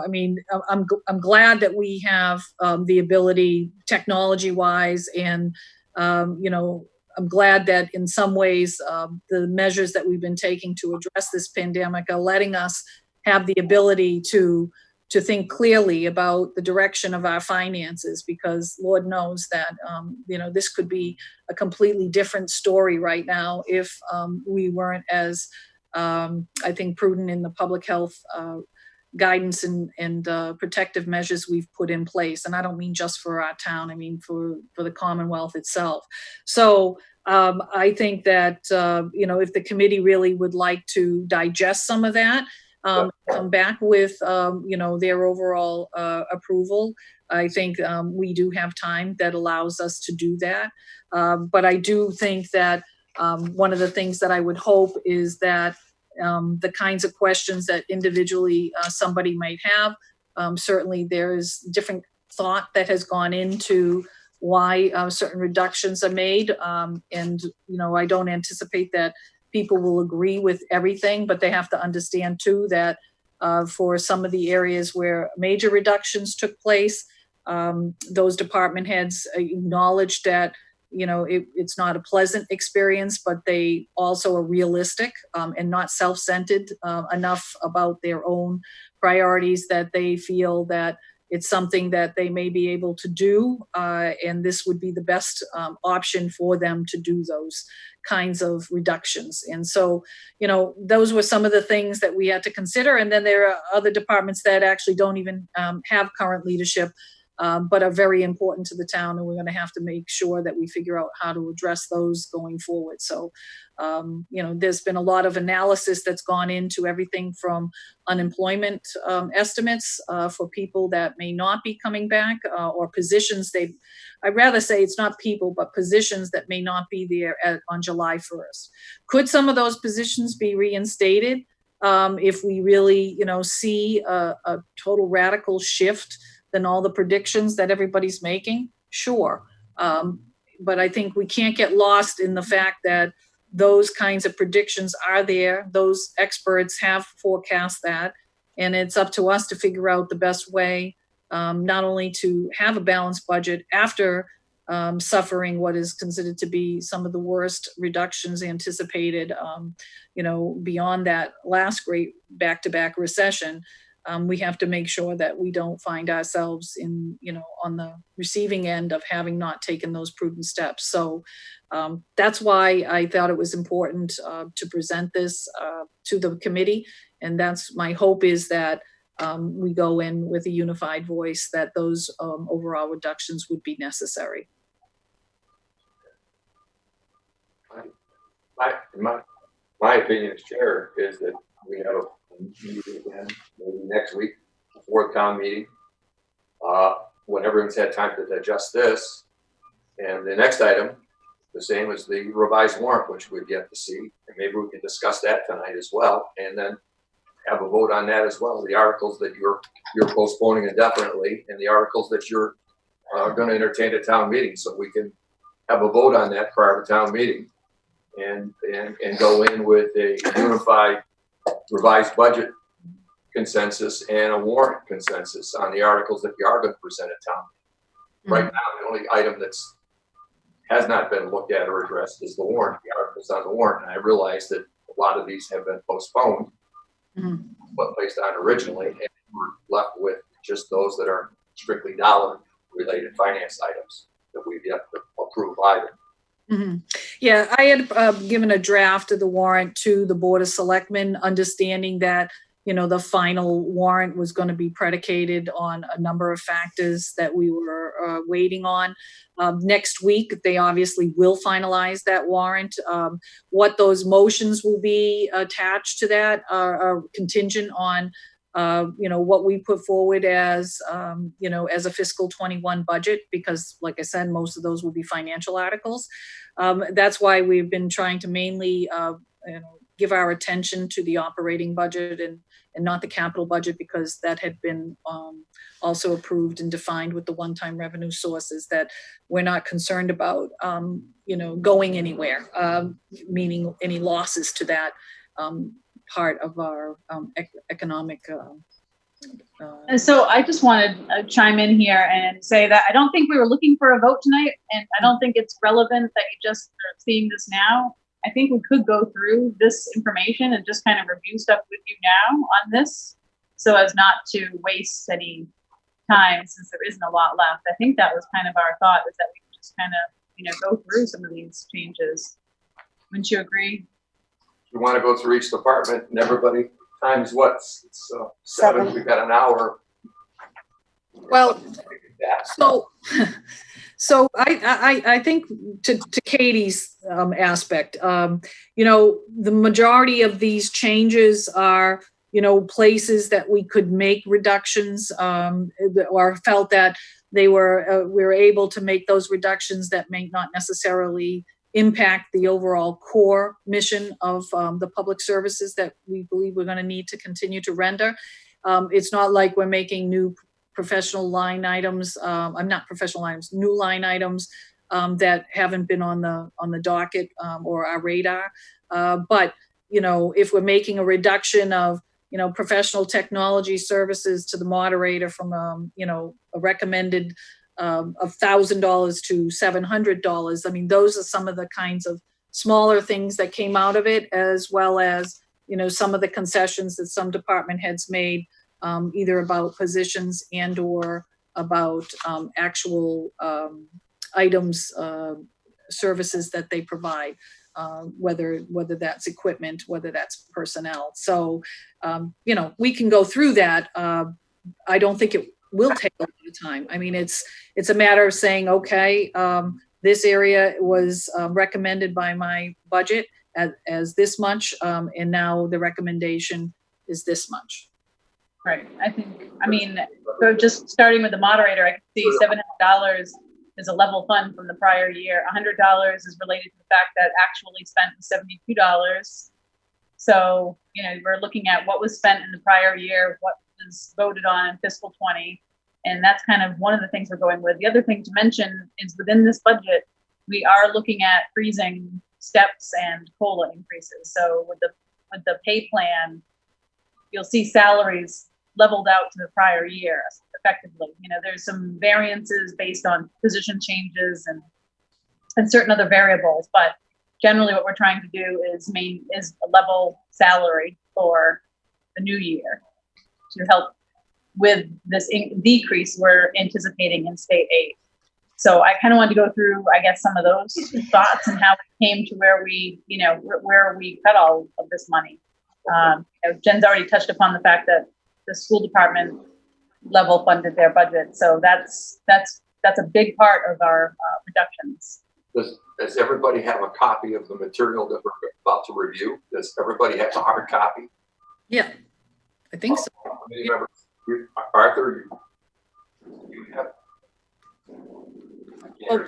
mean, I'm glad that we have the ability, technology-wise, and I'm glad that in some ways the measures that we've been taking to address this pandemic are letting us have the ability to think clearly about the direction of our finances, because Lord knows that, this could be a completely different story right now if we weren't as, I think, prudent in the public health guidance and protective measures we've put in place. And I don't mean just for our town, I mean for the Commonwealth itself. So I think that, if the committee really would like to digest some of that, come back with, their overall approval. I think we do have time that allows us to do that. But I do think that one of the things that I would hope is that the kinds of questions that individually somebody might have, certainly there's different thought that has gone into why certain reductions are made. And I don't anticipate that people will agree with everything, but they have to understand too that for some of the areas where major reductions took place, those department heads acknowledged that it's not a pleasant experience, but they also are realistic and not self-centered enough about their own priorities that they feel that it's something that they may be able to do, and this would be the best option for them to do those kinds of reductions. And so, those were some of the things that we had to consider. And then there are other departments that actually don't even have current leadership, but are very important to the town. And we're going to have to make sure that we figure out how to address those going forward. So, there's been a lot of analysis that's gone into everything from unemployment estimates for people that may not be coming back, or positions I'd rather say it's not people, but positions that may not be there on July 1st. Could some of those positions be reinstated if we really, see a total radical shift than all the predictions that everybody's making? Sure. But I think we can't get lost in the fact that those kinds of predictions are there. Those experts have forecast that, and it's up to us to figure out the best way, not only to have a balanced budget after suffering what is considered to be some of the worst reductions anticipated, beyond that last great back-to-back recession. We have to make sure that we don't find ourselves in, on the receiving end of having not taken those prudent steps. So that's why I thought it was important to present this to the committee. And that's my hope, is that we go in with a unified voice that those overall reductions would be necessary. My opinion as chair is that we have a meeting again, maybe next week before town meeting, when everyone's had time to digest this. And the next item, the same as the revised warrant, which we've yet to see, and maybe we can discuss that tonight as well, and then have a vote on that as well. The articles that you're postponing indefinitely, and the articles that you're going to entertain at town meeting, so we can have a vote on that prior to town meeting, and go in with a unified revised budget consensus and a warrant consensus on the articles that you are going to present at town. Mm-hmm. Right now, the only item that's has not been looked at or addressed is the warrant, the articles on the warrant. And I realize that a lot of these have been postponed, but placed on originally, and we're left with just those that are strictly dollar related finance items that we've yet to approve either. Mm-hmm. Yeah, I had given a draft of the warrant to the Board of Selectmen, understanding that, the final warrant was going to be predicated on a number of factors that we were waiting on. Next week, they obviously will finalize that warrant. What those motions will be attached to that are contingent on what we put forward as, as a fiscal 21 budget, because like I said, most of those will be financial articles. That's why we've been trying to mainly, give our attention to the operating budget and not the capital budget, because that had been also approved and defined with the one-time revenue sources, that we're not concerned about, going anywhere, meaning any losses to that part of our economic. And so I just wanted to chime in here and say that I don't think we were looking for a vote tonight, and I don't think it's relevant that you just are seeing this now. I think we could go through this information and just kind of review stuff with you now on this, so as not to waste any time, since there isn't a lot left. I think that was kind of our thought, is that we could just kind of, go through some of these changes. Wouldn't you agree? You want to go through each department and everybody times what? It's 7. We've got an hour. Well, Yeah. So I think to Katie's aspect, the majority of these changes are, places that we could make reductions, or felt that we were able to make those reductions that may not necessarily impact the overall core mission of the public services that we believe we're going to need to continue to render. It's not like we're making new professional line items, new line items that haven't been on the docket or our radar. But, if we're making a reduction of, professional technology services to the moderator from, a recommended of $1,000 to $700. I mean, those are some of the kinds of smaller things that came out of it, as well as, some of the concessions that some department heads made, either about positions and or about actual items, services that they provide, whether that's equipment, whether that's personnel. So, we can go through that. I don't think it will take a lot of time. I mean, it's a matter of saying, okay, this area was recommended by my budget as this much, and now the recommendation is this much. Right. So just starting with the moderator, I can see $700 is a level fund from the prior year. $100 is related to the fact that actually spent was $72. So, we're looking at what was spent in the prior year, what was voted on in fiscal 20. And that's kind of one of the things we're going with. The other thing to mention is within this budget, we are looking at freezing steps and COLA increases. So with the pay plan, you'll see salaries leveled out to the prior year effectively. There's some variances based on position changes and certain other variables, but generally what we're trying to do is a level salary for the new year to help with this decrease we're anticipating in state aid. So I kind of wanted to go through, I guess, some of those thoughts and how we came to where we cut all of this money. Jen's already touched upon the fact that the school department level funded their budget. So that's a big part of our reductions. Does everybody have a copy of the material that we're about to review? Does everybody have a hard copy? Yeah, I think so. Remember, Arthur, you have. Oh,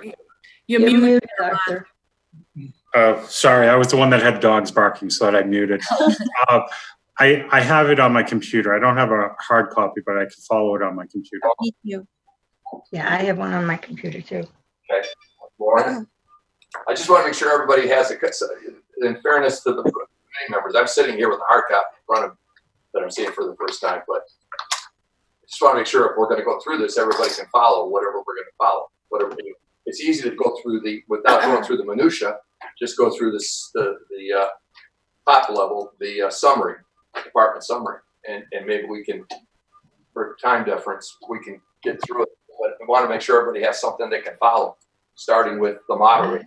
you're muted, Arthur. Sorry, I was the one that had dogs barking, so that I muted. I have it on my computer. I don't have a hard copy, but I can follow it on my computer. Thank you. Yeah, I have one on my computer too. Okay, Lauren. I just want to make sure everybody has it. In fairness to the committee members, I'm sitting here with a hard copy in front of me that I'm seeing for the first time, but I just want to make sure if we're going to go through this, everybody can follow whatever we're going to follow. It's easy to go through without going through the minutia. Just go through the top level, the summary, department summary, and maybe we can, for time difference, we can get through it. But I want to make sure everybody has something they can follow, starting with the moderator,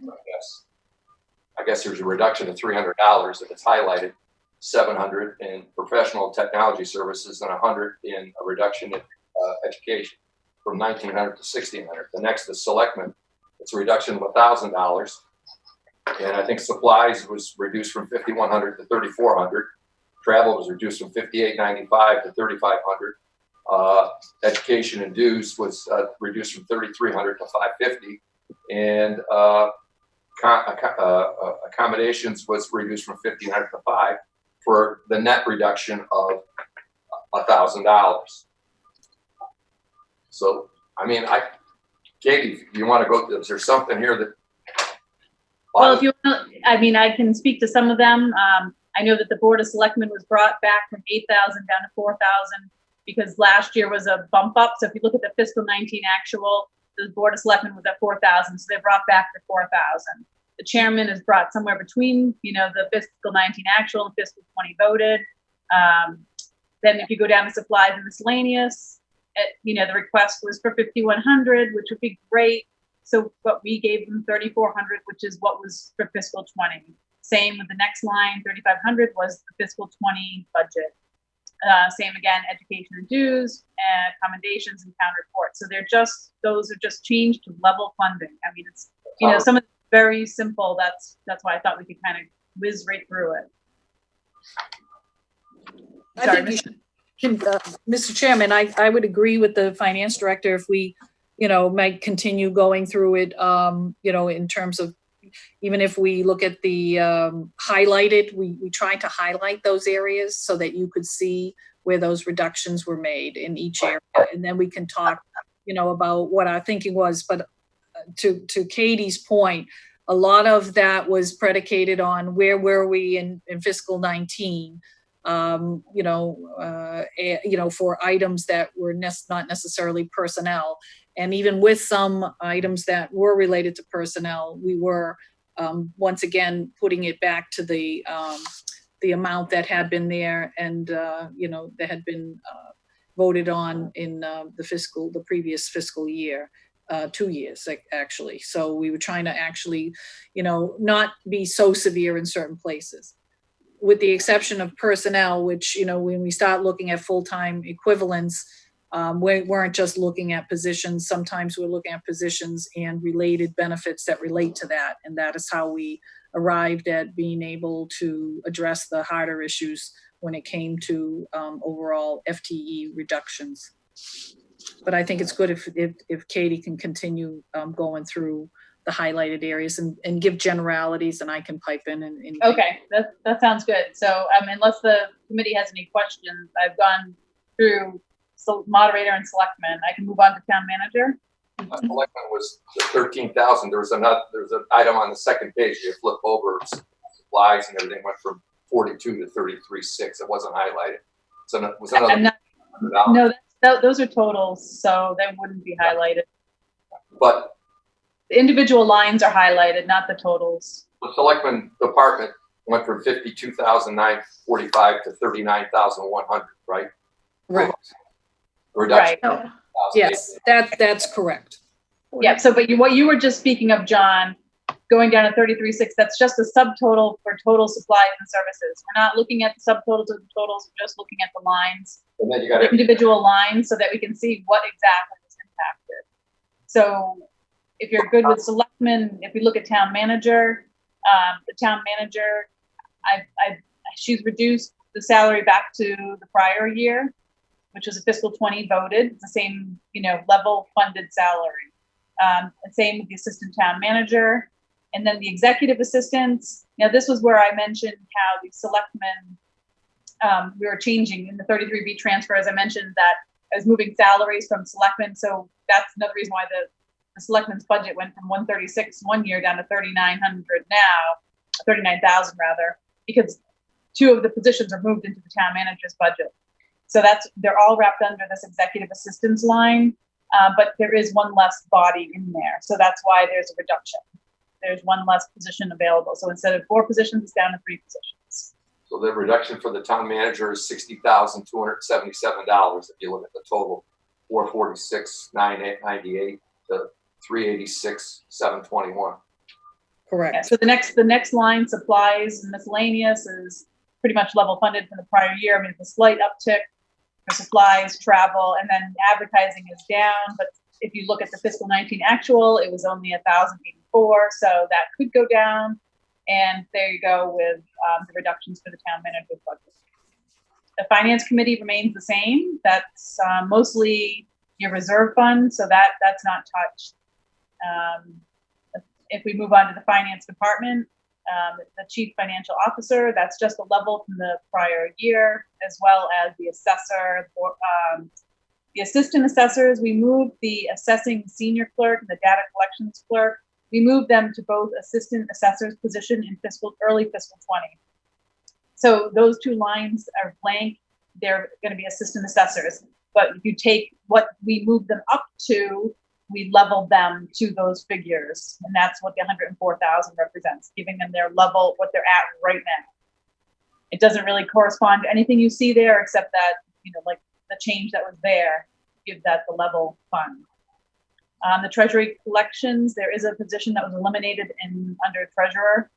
I guess there's a reduction of $300 if it's highlighted, $700 in professional technology services, and $100 in a reduction in education from $1,900 to $1,600. The next is selectmen. It's a reduction of $1,000. And I think supplies was reduced from $5,100 to $3,400. Travel was reduced from $5,895 to $3,500. Education and dues was reduced from $3,300 to $550. And accommodations was reduced from 1,500 to 5 for the net reduction of $1,000. So, I mean, Katie, you want to go, is there something here that? Well, if you, I mean, I can speak to some of them. I know that the Board of Selectmen was brought back from 8,000 down to 4,000 because last year was a bump up. So if you look at the fiscal 19 actual, the Board of Selectmen was at 4,000, so they brought back to 4,000. The chairman is brought somewhere between, you know, the fiscal 19 actual and fiscal 20 voted. Then if you go down to supplies and miscellaneous, you know, the request was for 5,100, which would be great. So, but we gave them 3,400, which is what was for fiscal 20. Same with the next line, 3,500 was the fiscal 20 budget. Same again, education and dues, and accommodations and town reports. So they're just, those are just changed to level funding. I mean, it's, you know, some of it's very simple. That's why I thought we could kind of whiz right through it. I think you should, Mr. Chairman, I would agree with the finance director if we, you know, might continue going through it, you know, in terms of, even if we look at the highlighted, we try to highlight those areas so that you could see where those reductions were made in each area. And then we can talk, you know, about what our thinking was. But to Katie's point, a lot of that was predicated on where were we in fiscal 19, you know, for items that were not necessarily personnel. And even with some items that were related to personnel, we were once again putting it back to the amount that had been there and you know, that had been voted on in the previous fiscal year, 2 years actually. So we were trying to actually, you know, not be so severe in certain places, with the exception of personnel, which, you know, when we start looking at full-time equivalents, we weren't just looking at positions. Sometimes we're looking at positions and related benefits that relate to that. And that is how we arrived at being able to address the harder issues when it came to overall FTE reductions. But I think it's good if Katie can continue going through the highlighted areas and give generalities, and I can pipe in. Okay, that sounds good. So unless the committee has any questions, I've gone through moderator and selectmen. I can move on to town manager. Selectmen was the 13,000. There's an item on the second page. You flip over, supplies and everything went from 42 to 33.6. It wasn't highlighted. So it was another. No, those are totals, so they wouldn't be highlighted. But the individual lines are highlighted, not the totals. the selectmen department went from 52,945 to 39,100, right? Right. Reduction. Right. Yes, that's correct. Yeah. So, but what you were just speaking of, John, going down to 33.6, that's just a subtotal for total supplies and services. We're not looking at the subtotals of the totals. We're just looking at the lines, And then you got the individual lines, so that we can see what exactly is impacted. So, if you're good with selectmen, if we look at town manager, the town manager, she's reduced the salary back to the prior year, which was a fiscal 20 voted. It's the same, you know, level funded salary. And same with the assistant town manager. And then the executive assistants. Now, this was where I mentioned how the selectmen, we were changing in the 33B transfer, as I mentioned, that I was moving salaries from selectmen. So that's another reason why the selectmen's budget went from 136 one year down to 3,900 now, 39,000 rather, because 2 of the positions are moved into the town manager's budget. So they're all wrapped under this executive assistance line, but there is one less body in there. So that's why there's a reduction. There's one less position available. So instead of 4 positions, it's down to 3 positions. So the reduction for the town manager is $60,277. If you look at the total, 446,998 to 386,721. Correct. Yeah, so the next line, supplies and miscellaneous, is pretty much level funded from the prior year. I mean, it's a slight uptick for supplies, travel, and then advertising is down. But if you look at the fiscal 19 actual, it was only 1,084, so that could go down. And there you go with the reductions for the town manager's budget. The finance committee remains the same. That's mostly your reserve fund, so that's not touched. If we move on to the finance department, the chief financial officer, that's just a level from the prior year, as well as the assessor, the assistant assessors. We moved the assessing senior clerk and the data collections clerk. We moved them to both assistant assessors position in early fiscal 20. So those two lines are blank. They're going to be assistant assessors. But if you take what we moved them up to, we leveled them to those figures. And that's what the 104,000 represents, giving them their level, what they're at right now. It doesn't really correspond to anything you see there, except that, like the change that was there, give that the level fund. The treasury collections, there is a position that was eliminated under treasurer.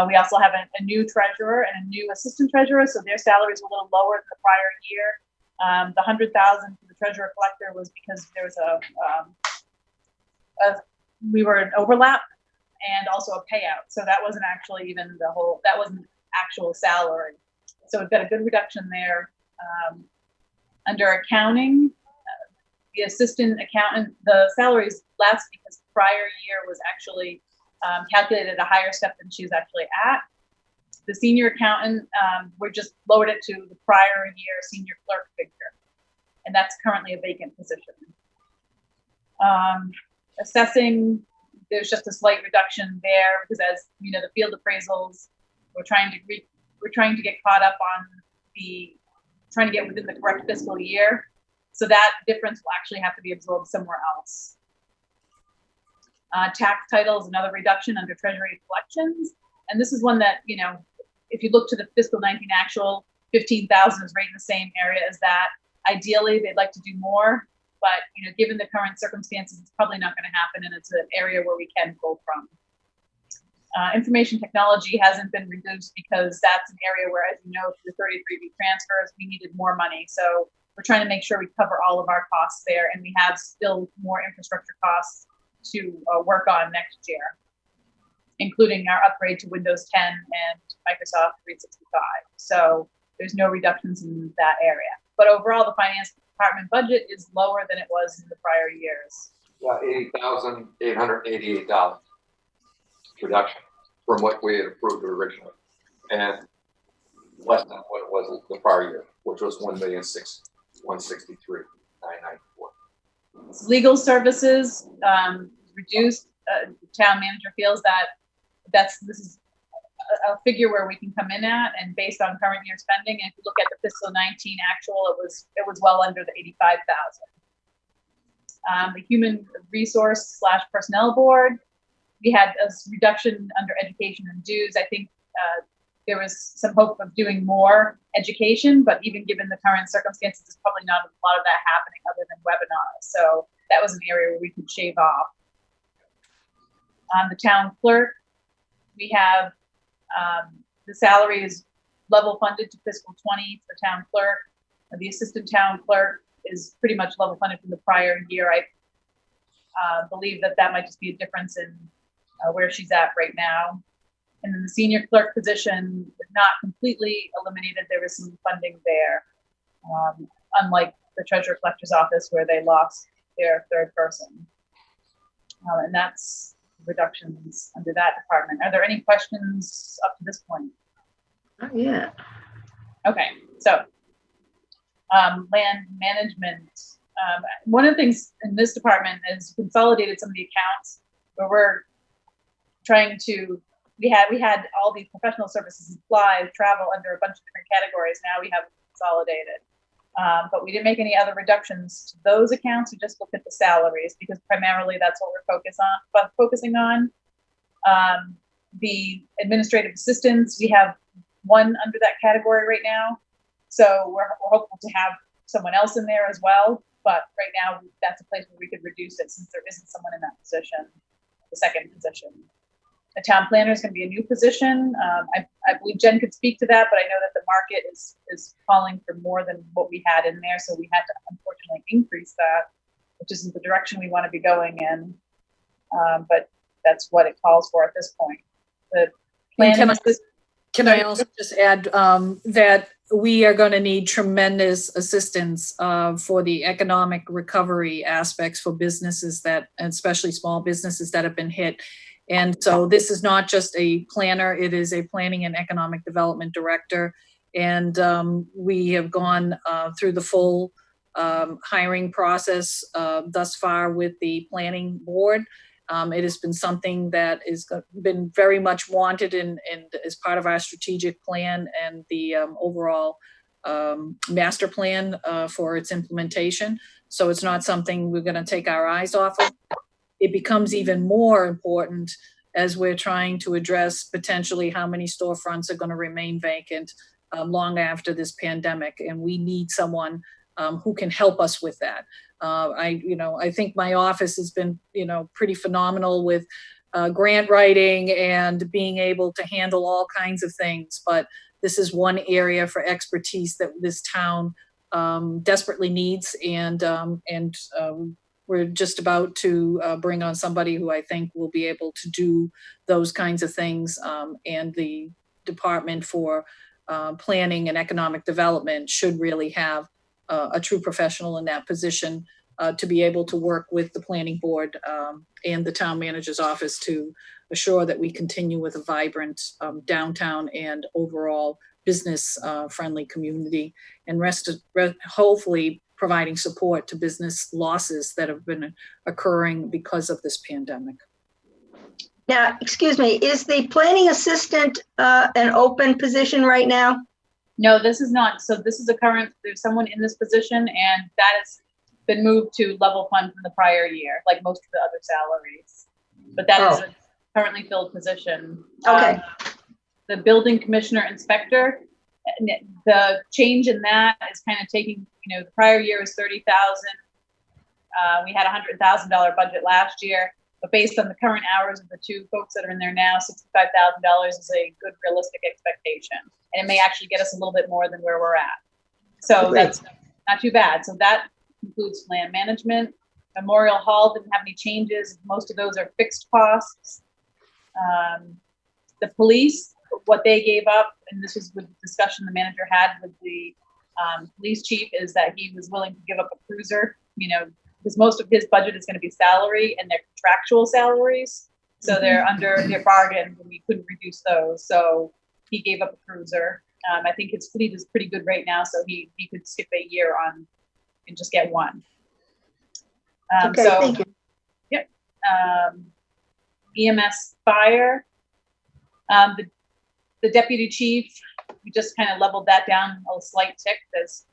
We also have a new treasurer and a new assistant treasurer, so their salary is a little lower than the prior year. The 100,000 for the treasurer collector was because there was we were an overlap and also a payout. So that wasn't actually even that wasn't actual salary. So we've got a good reduction there. Under accounting, the assistant accountant, the salary is less because the prior year was actually calculated at a higher step than she was actually at. The senior accountant, we just lowered it to the prior year senior clerk figure, and that's currently a vacant position. Assessing, there's just a slight reduction there because, as you know, the field appraisals, we're trying to get caught up on trying to get within the correct fiscal year. So that difference will actually have to be absorbed somewhere else. Tax title is another reduction under treasury collections. And this is one that, if you look to the fiscal 19 actual, 15,000 is right in the same area as that. Ideally, they'd like to do more, but given the current circumstances, it's probably not going to happen, and it's an area where we can pull from. Information technology hasn't been reduced because that's an area where, as you know, for the 33B transfers, we needed more money. So we're trying to make sure we cover all of our costs there, and we have still more infrastructure costs to work on next year, including our upgrade to Windows 10 and Microsoft 365. So there's no reductions in that area. But overall, the finance department budget is lower than it was in the prior years. Yeah, $80,888 reduction from what we had approved originally, and less than what it was the prior year, which was $1,163,994. Legal services reduced. The town manager feels that this is a figure where we can come in at, and based on current year spending, and if you look at the fiscal 19 actual, it was well under the 85,000. The human resource / personnel board, we had a reduction under education and dues. I think there was some hope of doing more education, but even given the current circumstances, there's probably not a lot of that happening other than webinars. So that was an area where we could shave off. The town clerk, we have the salary is level funded to fiscal 20 for town clerk. The assistant town clerk is pretty much level funded from the prior year. I believe that might just be a difference in where she's at right now. And then the senior clerk position is not completely eliminated. There is some funding there, unlike the treasurer collector's office where they lost their third person. And that's reductions under that department. Are there any questions up to this point? Yeah. Okay, so land management. One of the things in this department is consolidated some of the accounts where we're trying to, we had all these professional services, supplies, travel under a bunch of different categories. Now we have consolidated. But we didn't make any other reductions to those accounts. We just looked at the salaries because primarily that's what we're focusing on. The administrative assistants, we have one under that category right now. So we're hopeful to have someone else in there as well. But right now, that's a place where we could reduce it since there isn't someone in that position, the second position. The town planner is going to be a new position. I believe Jen could speak to that, but I know that the market is calling for more than what we had in there. So we had to unfortunately increase that, which isn't the direction we want to be going in. But that's what it calls for at this point. The planning Can I also just add that we are going to need tremendous assistance for the economic recovery aspects for businesses and especially small businesses that have been hit. And so this is not just a planner, it is a planning and economic development director. And we have gone through the full hiring process thus far with the planning board. It has been something that has been very much wanted and as part of our strategic plan and the overall master plan for its implementation. So it's not something we're going to take our eyes off of. It becomes even more important as we're trying to address potentially how many storefronts are going to remain vacant long after this pandemic. And we need someone who can help us with that. I think my office has been, pretty phenomenal with grant writing and being able to handle all kinds of things. But this is one area for expertise that this town desperately needs. And we're just about to bring on somebody who I think will be able to do those kinds of things. And the Department for Planning and Economic Development should really have a true professional in that position to be able to work with the planning board and the town manager's office to assure that we continue with a vibrant downtown and overall business friendly community, and hopefully providing support to business losses that have been occurring because of this pandemic. Now, excuse me, is the planning assistant an open position right now? No, this is not. So this is there's someone in this position, and that has been moved to level fund from the prior year, like most of the other salaries. But that is a currently filled position. Okay. The building commissioner inspector, the change in that is kind of taking, the prior year was $30,000. We had $100,000 budget last year, but based on the current hours of the two folks that are in there now, $65,000 is a good realistic expectation. And it may actually get us a little bit more than where we're at. So that's not too bad. So that includes land management. Memorial Hall didn't have any changes. Most of those are fixed costs. The police, what they gave up, and this was with the discussion the manager had with the police chief, is that he was willing to give up a cruiser, because most of his budget is going to be salary and their contractual salaries. So they're under their bargain and we couldn't reduce those. So he gave up a cruiser. I think his fleet is pretty good right now. So he could skip a year on and just get one. Okay, thank you. Yep. EMS fire. The deputy chief, we just kind of leveled that down a slight tick, as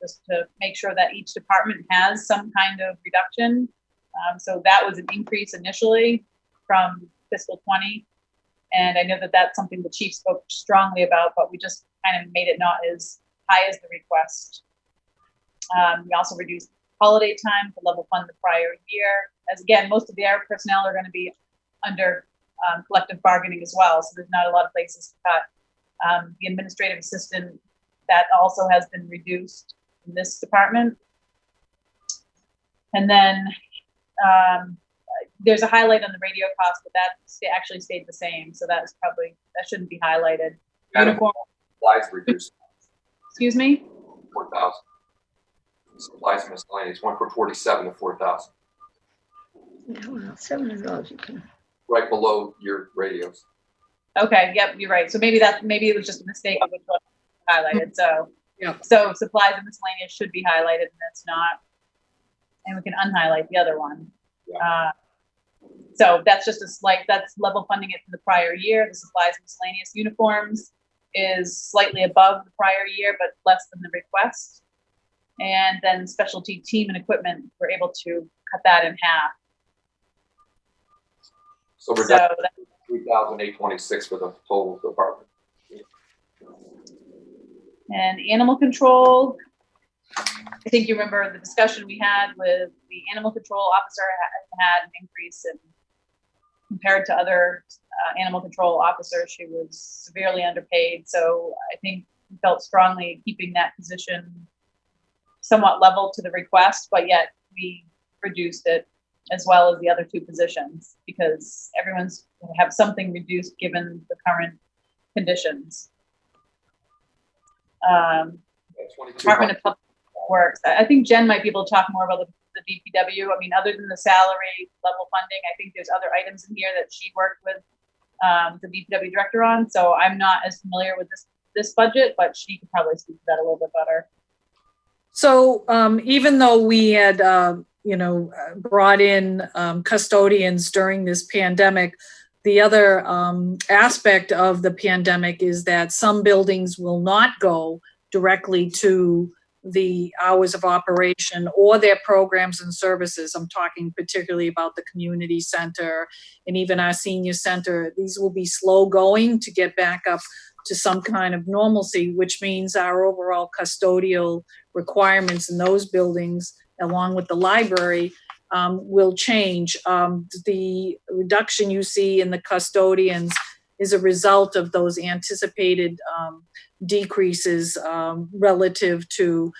just to make sure that each department has some kind of reduction. So that was an increase initially from fiscal 20. And I know that that's something the chief spoke strongly about, but we just kind of made it not as high as the request. We also reduced holiday time to level fund the prior year. As again, most of the air personnel are going to be under collective bargaining as well. So there's not a lot of places to cut. The administrative assistant, that also has been reduced in this department. And then there's a highlight on the radio cost, but that actually stayed the same. So that shouldn't be highlighted. Uniform Supplies reduced. Excuse me? 4,000. Supplies and miscellaneous went from 47 to 4,000. $700 you can. Right below your radios. Okay, yep, you're right. So maybe it was just a mistake of which one highlighted. So Yeah. So supplies and miscellaneous should be highlighted, and that's not. And we can unhighlight the other one. Yeah. So that's just that's level funding it from the prior year. The supplies and miscellaneous uniforms is slightly above the prior year, but less than the request. And then specialty team and equipment, we're able to cut that in half. So we're down to 3,826 for the total department. And animal control, I think you remember the discussion we had with the animal control officer had an increase in, compared to other animal control officers, she was severely underpaid. So I think we felt strongly keeping that position somewhat level to the request, but yet we reduced it as well as the other two positions because everyone's going to have something reduced given the current conditions. Department of Public Works. I think Jen might be able to talk more about the DPW. I mean, other than the salary level funding, I think there's other items in here that she worked with the DPW director on. So I'm not as familiar with this budget, but she could probably speak to that a little bit better. So even though we had, brought in custodians during this pandemic, the other aspect of the pandemic is that some buildings will not go directly to the hours of operation or their programs and services. I'm talking particularly about the community center and even our senior center. These will be slow going to get back up to some kind of normalcy, which means our overall custodial requirements in those buildings, along with the library, will change. The reduction you see in the custodians is a result of those anticipated decreases relative to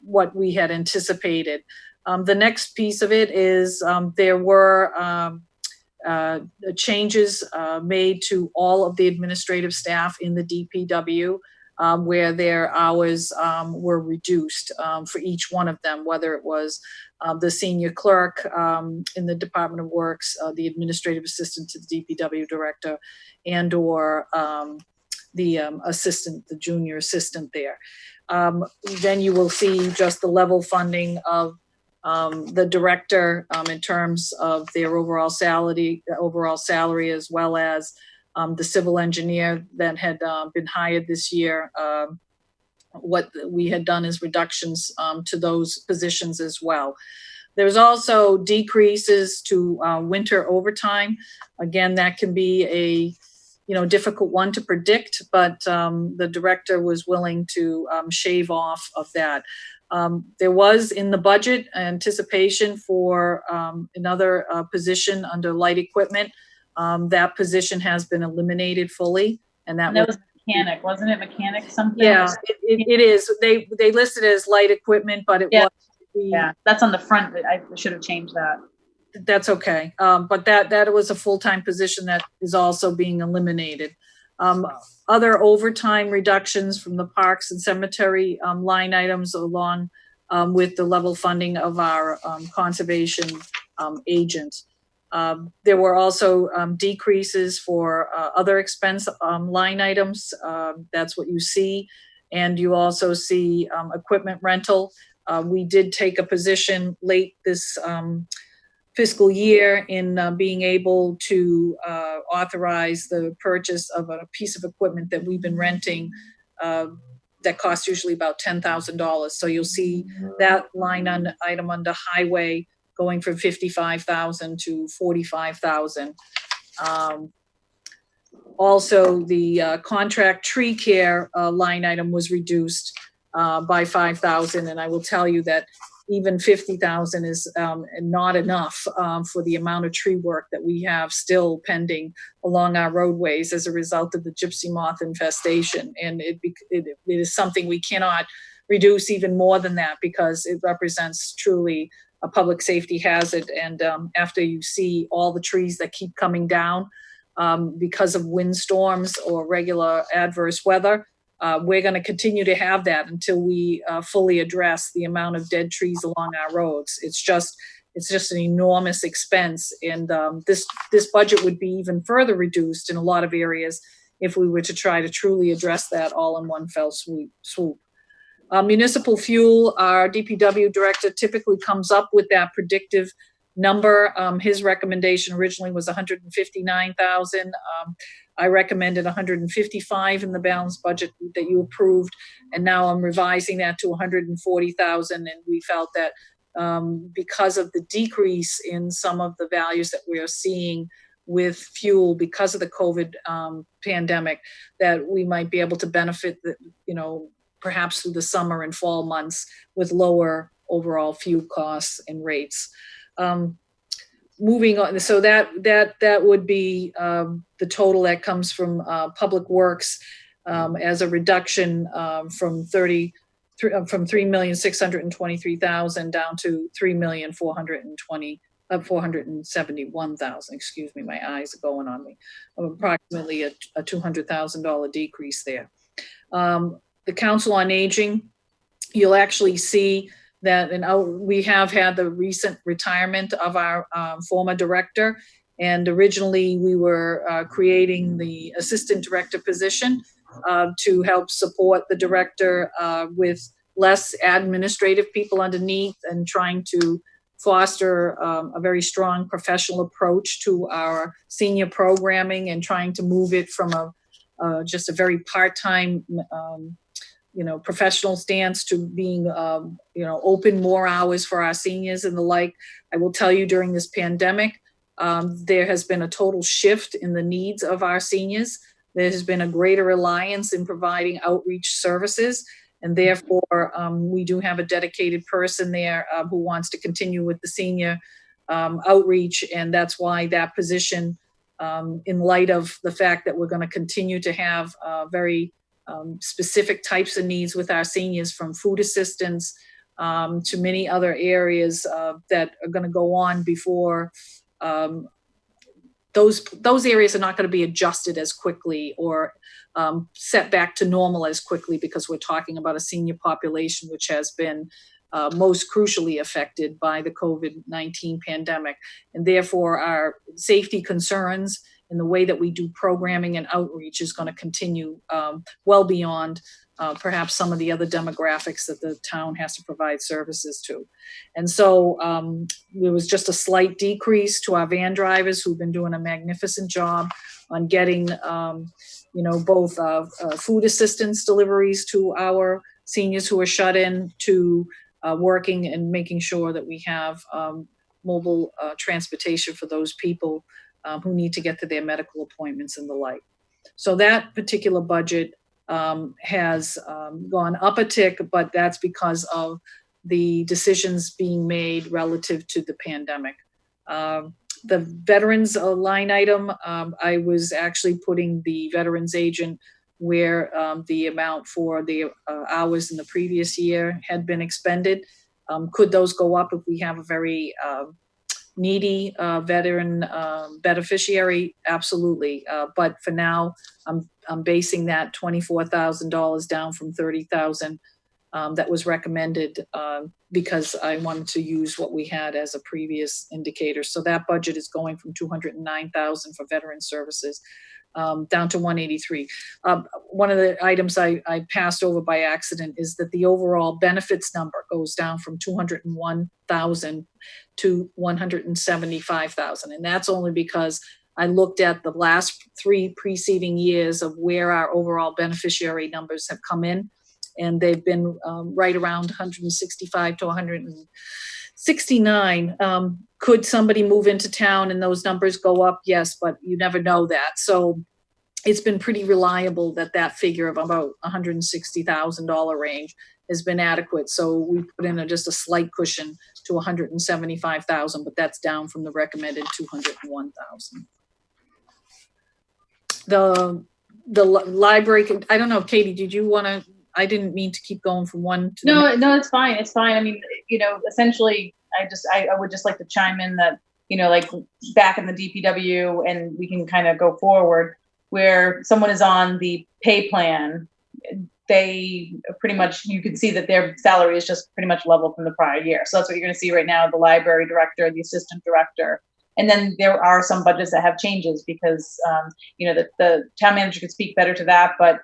what we had anticipated. The next piece of it is there were changes made to all of the administrative staff in the DPW, where their hours were reduced for each one of them, whether it was the senior clerk in the Department of Works, the administrative assistant to the DPW director, and or the assistant, the junior assistant there. Then you will see just the level funding of the director in terms of their overall salary, as well as the civil engineer that had been hired this year. What we had done is reductions to those positions as well. There's also decreases to winter overtime. Again, that can be a difficult one to predict, but the director was willing to shave off of that. There was in the budget anticipation for another position under light equipment. That position has been eliminated fully, and that was mechanic, wasn't it? Mechanic something? Yeah, it is. They listed it as light equipment, but it was. Yeah, that's on the front. I should have changed that. That's okay. But that was a full-time position that is also being eliminated. Other overtime reductions from the parks and cemetery line items, along with the level funding of our conservation agent. There were also decreases for other expense line items. That's what you see. And you also see equipment rental. We did take a position late this fiscal year in being able to authorize the purchase of a piece of equipment that we've been renting that costs usually about $10,000. So you'll see that line item under highway going from $55,000 to $45,000. Also, the contract tree care line item was reduced by $5,000, and I will tell you that even $50,000 is not enough for the amount of tree work that we have still pending along our roadways as a result of the gypsy moth infestation. And it is something we cannot reduce even more than that, because it represents truly a public safety hazard. And after you see all the trees that keep coming down because of windstorms or regular adverse weather, we're going to continue to have that until we fully address the amount of dead trees along our roads. It's just an enormous expense, and this budget would be even further reduced in a lot of areas if we were to try to truly address that all in one fell swoop. Municipal fuel, our DPW director typically comes up with that predictive number. His recommendation originally was $159,000. I recommended 155 in the balanced budget that you approved, and now I'm revising that to 140,000. And we felt that because of the decrease in some of the values that we are seeing with fuel because of the COVID pandemic, that we might be able to benefit, perhaps through the summer and fall months with lower overall fuel costs and rates. Moving on, so that would be the total that comes from Public Works as a reduction from $3,623,000 down to $3,471,000. Excuse me, my eyes are going on me. Approximately a $200,000 decrease there. The Council on Aging, you'll actually see we have had the recent retirement of our former director. And originally we were creating the assistant director position to help support the director with less administrative people underneath and trying to foster a very strong professional approach to our senior programming and trying to move it from just a very part-time professional stance to being, open more hours for our seniors and the like. I will tell you, during this pandemic, there has been a total shift in the needs of our seniors. There has been a greater reliance in providing outreach services. And therefore, we do have a dedicated person there who wants to continue with the senior outreach. And that's why that position, in light of the fact that we're going to continue to have very specific types of needs with our seniors, from food assistance to many other areas that are going to go on before those areas are not going to be adjusted as quickly or set back to normal as quickly, because we're talking about a senior population which has been most crucially affected by the COVID-19 pandemic. And therefore, our safety concerns and the way that we do programming and outreach is going to continue well beyond perhaps some of the other demographics that the town has to provide services to. And so there was just a slight decrease to our van drivers, who've been doing a magnificent job on getting, both food assistance deliveries to our seniors who are shut in, to working and making sure that we have mobile transportation for those people who need to get to their medical appointments and the like. So that particular budget has gone up a tick, but that's because of the decisions being made relative to the pandemic. The veterans line item, I was actually putting the veterans agent where the amount for the hours in the previous year had been expended. Could those go up if we have a very needy veteran beneficiary? Absolutely. But for now, I'm basing that $24,000 down from $30,000 that was recommended because I wanted to use what we had as a previous indicator. So that budget is going from $209,000 for veteran services down to $183,000. One of the items I passed over by accident is that the overall benefits number goes down from $201,000 to $175,000. And that's only because I looked at the last 3 preceding years of where our overall beneficiary numbers have come in, and they've been right around 165 to 169. Could somebody move into town and those numbers go up? Yes, but you never know that. So it's been pretty reliable that figure of about $160,000 range has been adequate. So we put in just a slight cushion to $175,000, but that's down from the recommended $201,000. The library, I don't know, Katie, did you want to? I didn't mean to keep going from one to the next. No, it's fine. It's fine. I mean, essentially, I would just like to chime in that, like back in the DPW, and we can kind of go forward, where someone is on the pay plan, they pretty much, you can see that their salary is just pretty much level from the prior year. So that's what you're going to see right now, the library director, the assistant director. And then there are some budgets that have changes because, the town manager could speak better to that, but,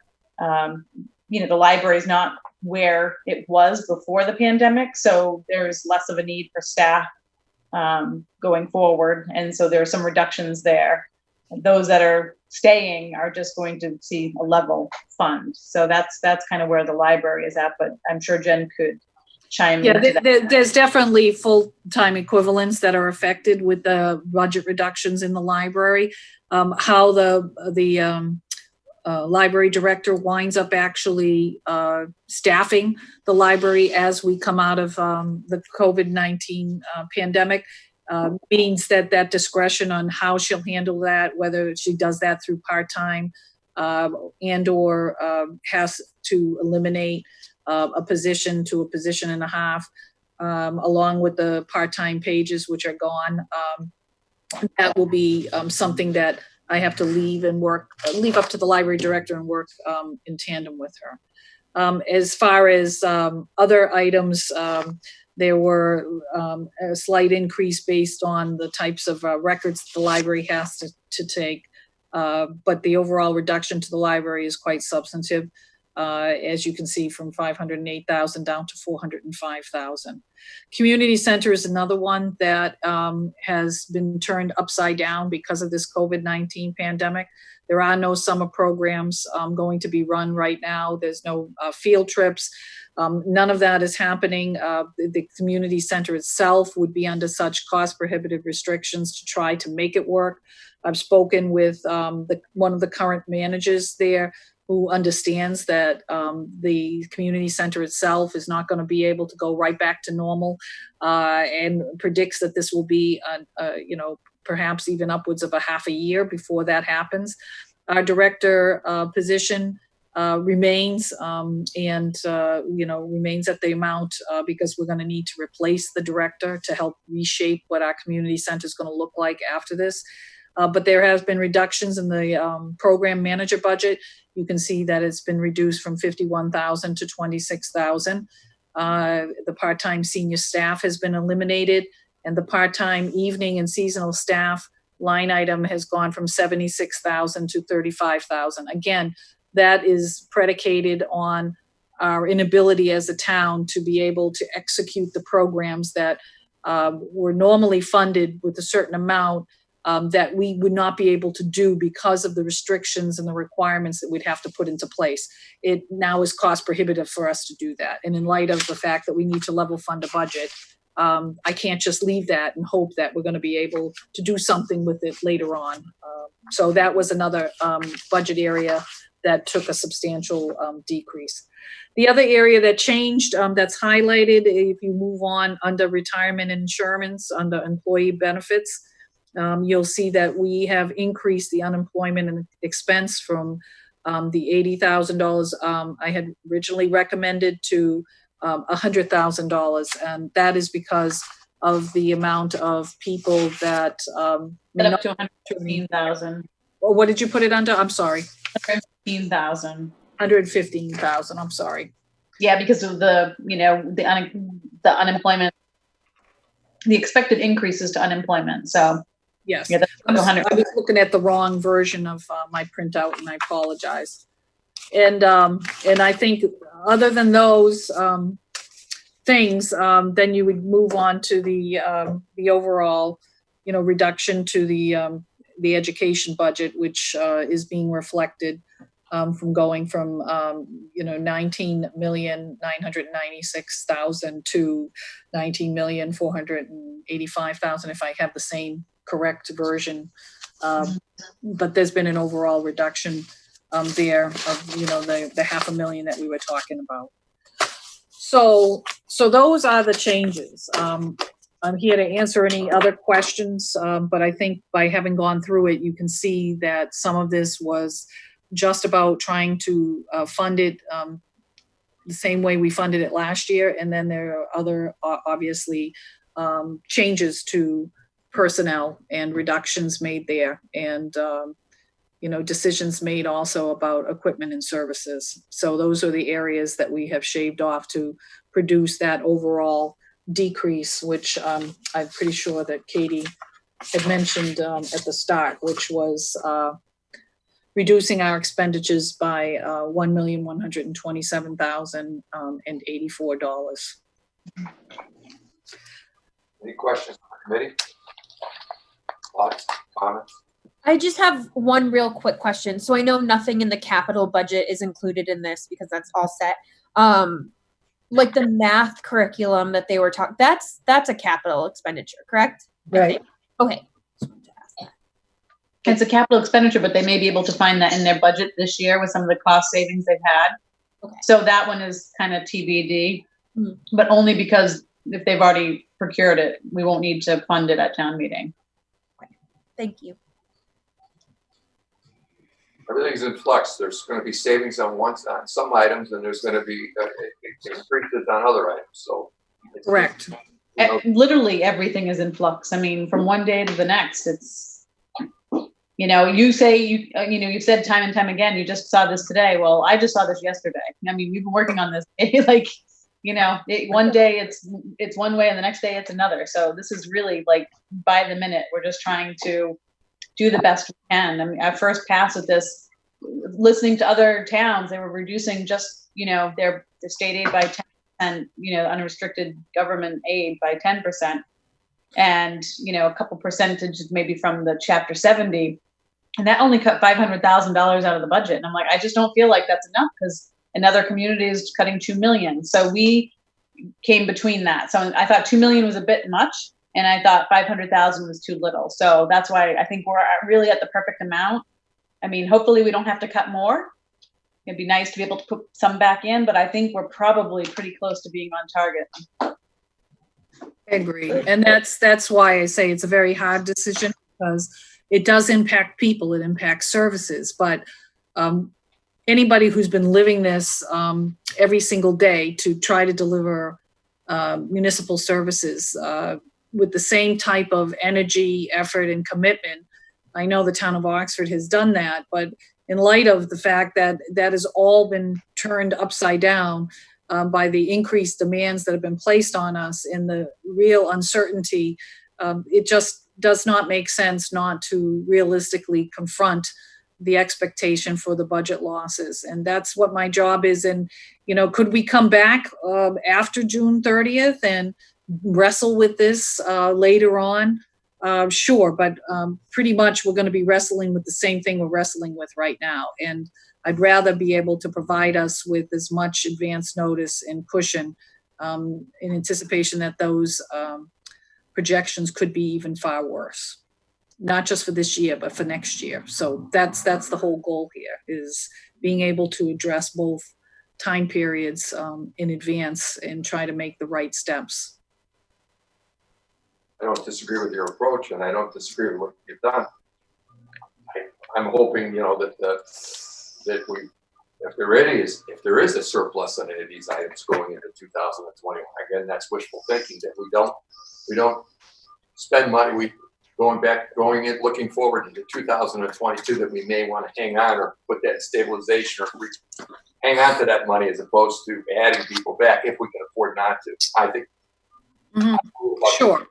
the library is not where it was before the pandemic. So there's less of a need for staff going forward. And so there are some reductions there. Those that are staying are just going to see a level fund. So that's kind of where the library is at, but I'm sure Jen could chime in. Yeah, there's definitely full-time equivalents that are affected with the budget reductions in the library. How the library director winds up actually staffing the library as we come out of the COVID-19 pandemic means that discretion on how she'll handle that, whether she does that through part-time and or has to eliminate a position to a position and a half, along with the part-time pages, which are gone. That will be something that I have to leave up to the library director and work in tandem with her. As far as other items, There were a slight increase based on the types of records the library has to take. But the overall reduction to the library is quite substantive, as you can see, from 508,000 down to 405,000. Community center is another one that has been turned upside down because of this COVID-19 pandemic. There are no summer programs going to be run right now. There's no field trips. None of that is happening. The community center itself would be under such cost prohibitive restrictions to try to make it work. I've spoken with one of the current managers there who understands that the community center itself is not going to be able to go right back to normal, and predicts that this will be, perhaps even upwards of a half a year before that happens. Our director position remains, remains at the amount because we're going to need to replace the director to help reshape what our community center is going to look like after this. But there has been reductions in the program manager budget. You can see that it's been reduced from 51,000 to 26,000. The part-time senior staff has been eliminated, and the part-time evening and seasonal staff line item has gone from 76,000 to 35,000. Again, that is predicated on our inability as a town to be able to execute the programs that were normally funded with a certain amount that we would not be able to do because of the restrictions and the requirements that we'd have to put into place. It now is cost prohibitive for us to do that. And in light of the fact that we need to level fund a budget, I can't just leave that and hope that we're going to be able to do something with it later on. So that was another budget area that took a substantial decrease. The other area that changed that's highlighted, if you move on under retirement insurance, under employee benefits, you'll see that we have increased the unemployment and expense from the $80,000 I had originally recommended to $100,000, and that is because of the amount of people that Up to 115,000. Well, what did you put it under? I'm sorry. 115,000. 115,000. I'm sorry. Yeah, because of the unemployment, the expected increases to unemployment. So Yes. yeah, that's I was 100. looking at the wrong version of my printout, and I apologize. And I think other than those things, then you would move on to the overall, reduction to the education budget, which is being reflected from going from 19,996,000 to 19,485,000, if I have the same correct version. But there's been an overall reduction there of the $500,000 that we were talking about. So those are the changes. I'm here to answer any other questions, but I think by having gone through it, you can see that some of this was just about trying to fund it the same way we funded it last year, and then there are other obviously changes to personnel and reductions made there, and decisions made also about equipment and services. So those are the areas that we have shaved off to produce that overall decrease, which I'm pretty sure that Katie had mentioned at the start, which was reducing our expenditures by $1,127,084. Any questions from the committee? Thoughts, comments? I just have one real quick question. So I know nothing in the capital budget is included in this because that's all set. Like the math curriculum that they were talking, that's a capital expenditure, correct? Right. Okay. It's a capital expenditure, but they may be able to find that in their budget this year with some of the cost savings they've had. Okay. So that one is kind of TBD, but only because if they've already procured it, we won't need to fund it at town meeting. Thank you. Everything's in flux. There's going to be savings on some items, and there's going to be increases on other items. So Correct. Literally everything is in flux. I mean, from one day to the next, it's, you say, you've said time and time again, you just saw this today. Well, I just saw this yesterday. I mean, we've been working on this. Like, one day it's one way and the next day it's another. So this is really like by the minute. We're just trying to do the best we can. I mean, our first pass at this, listening to other towns, they were reducing just, their state aid by 10%, unrestricted government aid by 10%. And, a couple percentages maybe from the Chapter 70. And that only cut $500,000 out of the budget. And I'm like, I just don't feel like that's enough because another community is cutting $2 million. So we came between that. So I thought $2 million was a bit much. And I thought 500,000 was too little. So that's why I think we're really at the perfect amount. I mean, hopefully we don't have to cut more. It'd be nice to be able to put some back in, but I think we're probably pretty close to being on target. I agree. And that's why I say it's a very hard decision, because it does impact people, it impacts services, but anybody who's been living this every single day to try to deliver municipal services with the same type of energy, effort, and commitment. I know the town of Oxford has done that, but in light of the fact that that has all been turned upside down by the increased demands that have been placed on us and the real uncertainty, it just does not make sense not to realistically confront the expectation for the budget losses. And that's what my job is. And, could we come back after June 30th and wrestle with this later on? Sure, but pretty much we're going to be wrestling with the same thing we're wrestling with right now. And I'd rather be able to provide us with as much advance notice and cushion in anticipation that those projections could be even far worse, not just for this year, but for next year. So that's the whole goal here, is being able to address both time periods in advance and try to make the right steps. I don't disagree with your approach, and I don't disagree with what you've done. I'm hoping, that if there is a surplus on any of these items going into 2021, again, that's wishful thinking, that we don't spend money. Looking forward into 2022, that we may want to hang on or put that in stabilization or hang on to that money as opposed to adding people back if we can afford not to. I think. Sure.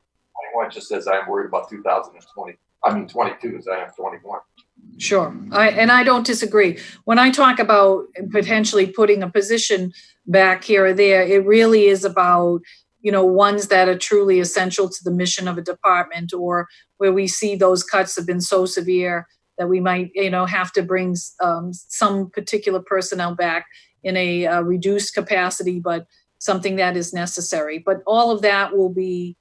21, just as I'm worried about 22 as I am 21. Sure. I don't disagree. When I talk about potentially putting a position back here or there, it really is about, ones that are truly essential to the mission of a department, or where we see those cuts have been so severe that we might, have to bring some particular personnel back in a reduced capacity, but something that is necessary. But all of that will be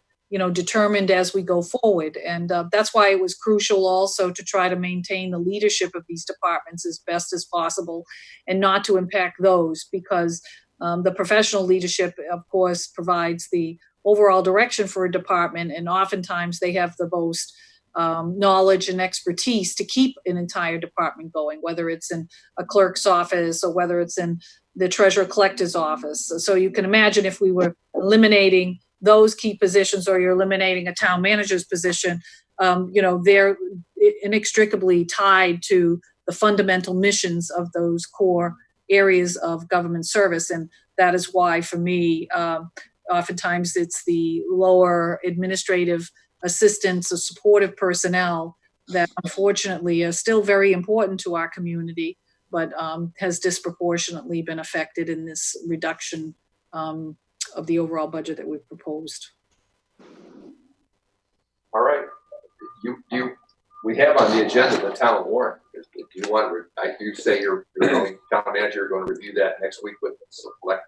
determined as we go forward. And that's why it was crucial also to try to maintain the leadership of these departments as best as possible and not to impact those, because the professional leadership, of course, provides the overall direction for a department. And oftentimes they have the most knowledge and expertise to keep an entire department going, whether it's in a clerk's office or whether it's in the treasurer collector's office. So you can imagine if we were eliminating those key positions, or you're eliminating a town manager's position, they're inextricably tied to the fundamental missions of those core areas of government service. And that is why, for me, oftentimes it's the lower administrative assistants or supportive personnel that unfortunately are still very important to our community, but has disproportionately been affected in this reduction of the overall budget that we've proposed. All right. We have on the agenda the town warrant. Do you want to, you say you're going, town manager, you're going to review that next week with the select?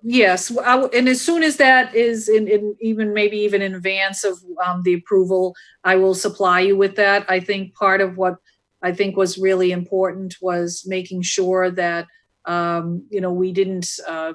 Yes, and as soon as that is maybe even in advance of the approval, I will supply you with that. I think part of what I think was really important was making sure that we didn't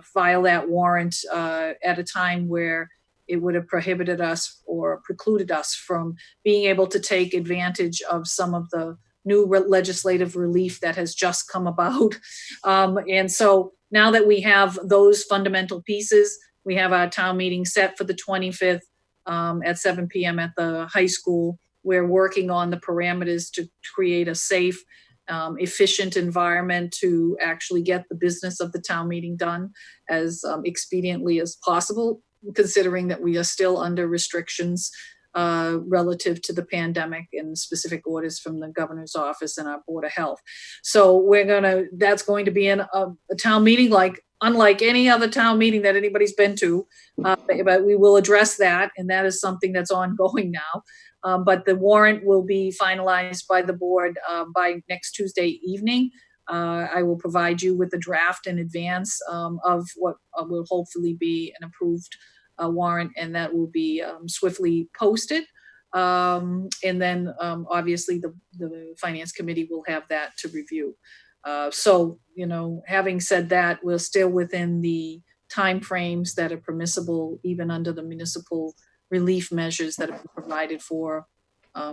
file that warrant at a time where it would have prohibited us or precluded us from being able to take advantage of some of the new legislative relief that has just come about. And so now that we have those fundamental pieces, we have our town meeting set for the 25th at 7 p.m. at the high school. We're working on the parameters to create a safe efficient environment to actually get the business of the town meeting done as expediently as possible, considering that we are still under restrictions relative to the pandemic and specific orders from the governor's office and our Board of Health. So that's going to be a town meeting unlike any other town meeting that anybody's been to, but we will address that, and that is something that's ongoing now. But the warrant will be finalized by the board by next Tuesday evening. I will provide you with a draft in advance of what will hopefully be an approved warrant, and that will be swiftly posted. And then obviously the Finance Committee will have that to review. So, having said that, we're still within the timeframes that are permissible, even under the municipal relief measures that have been provided for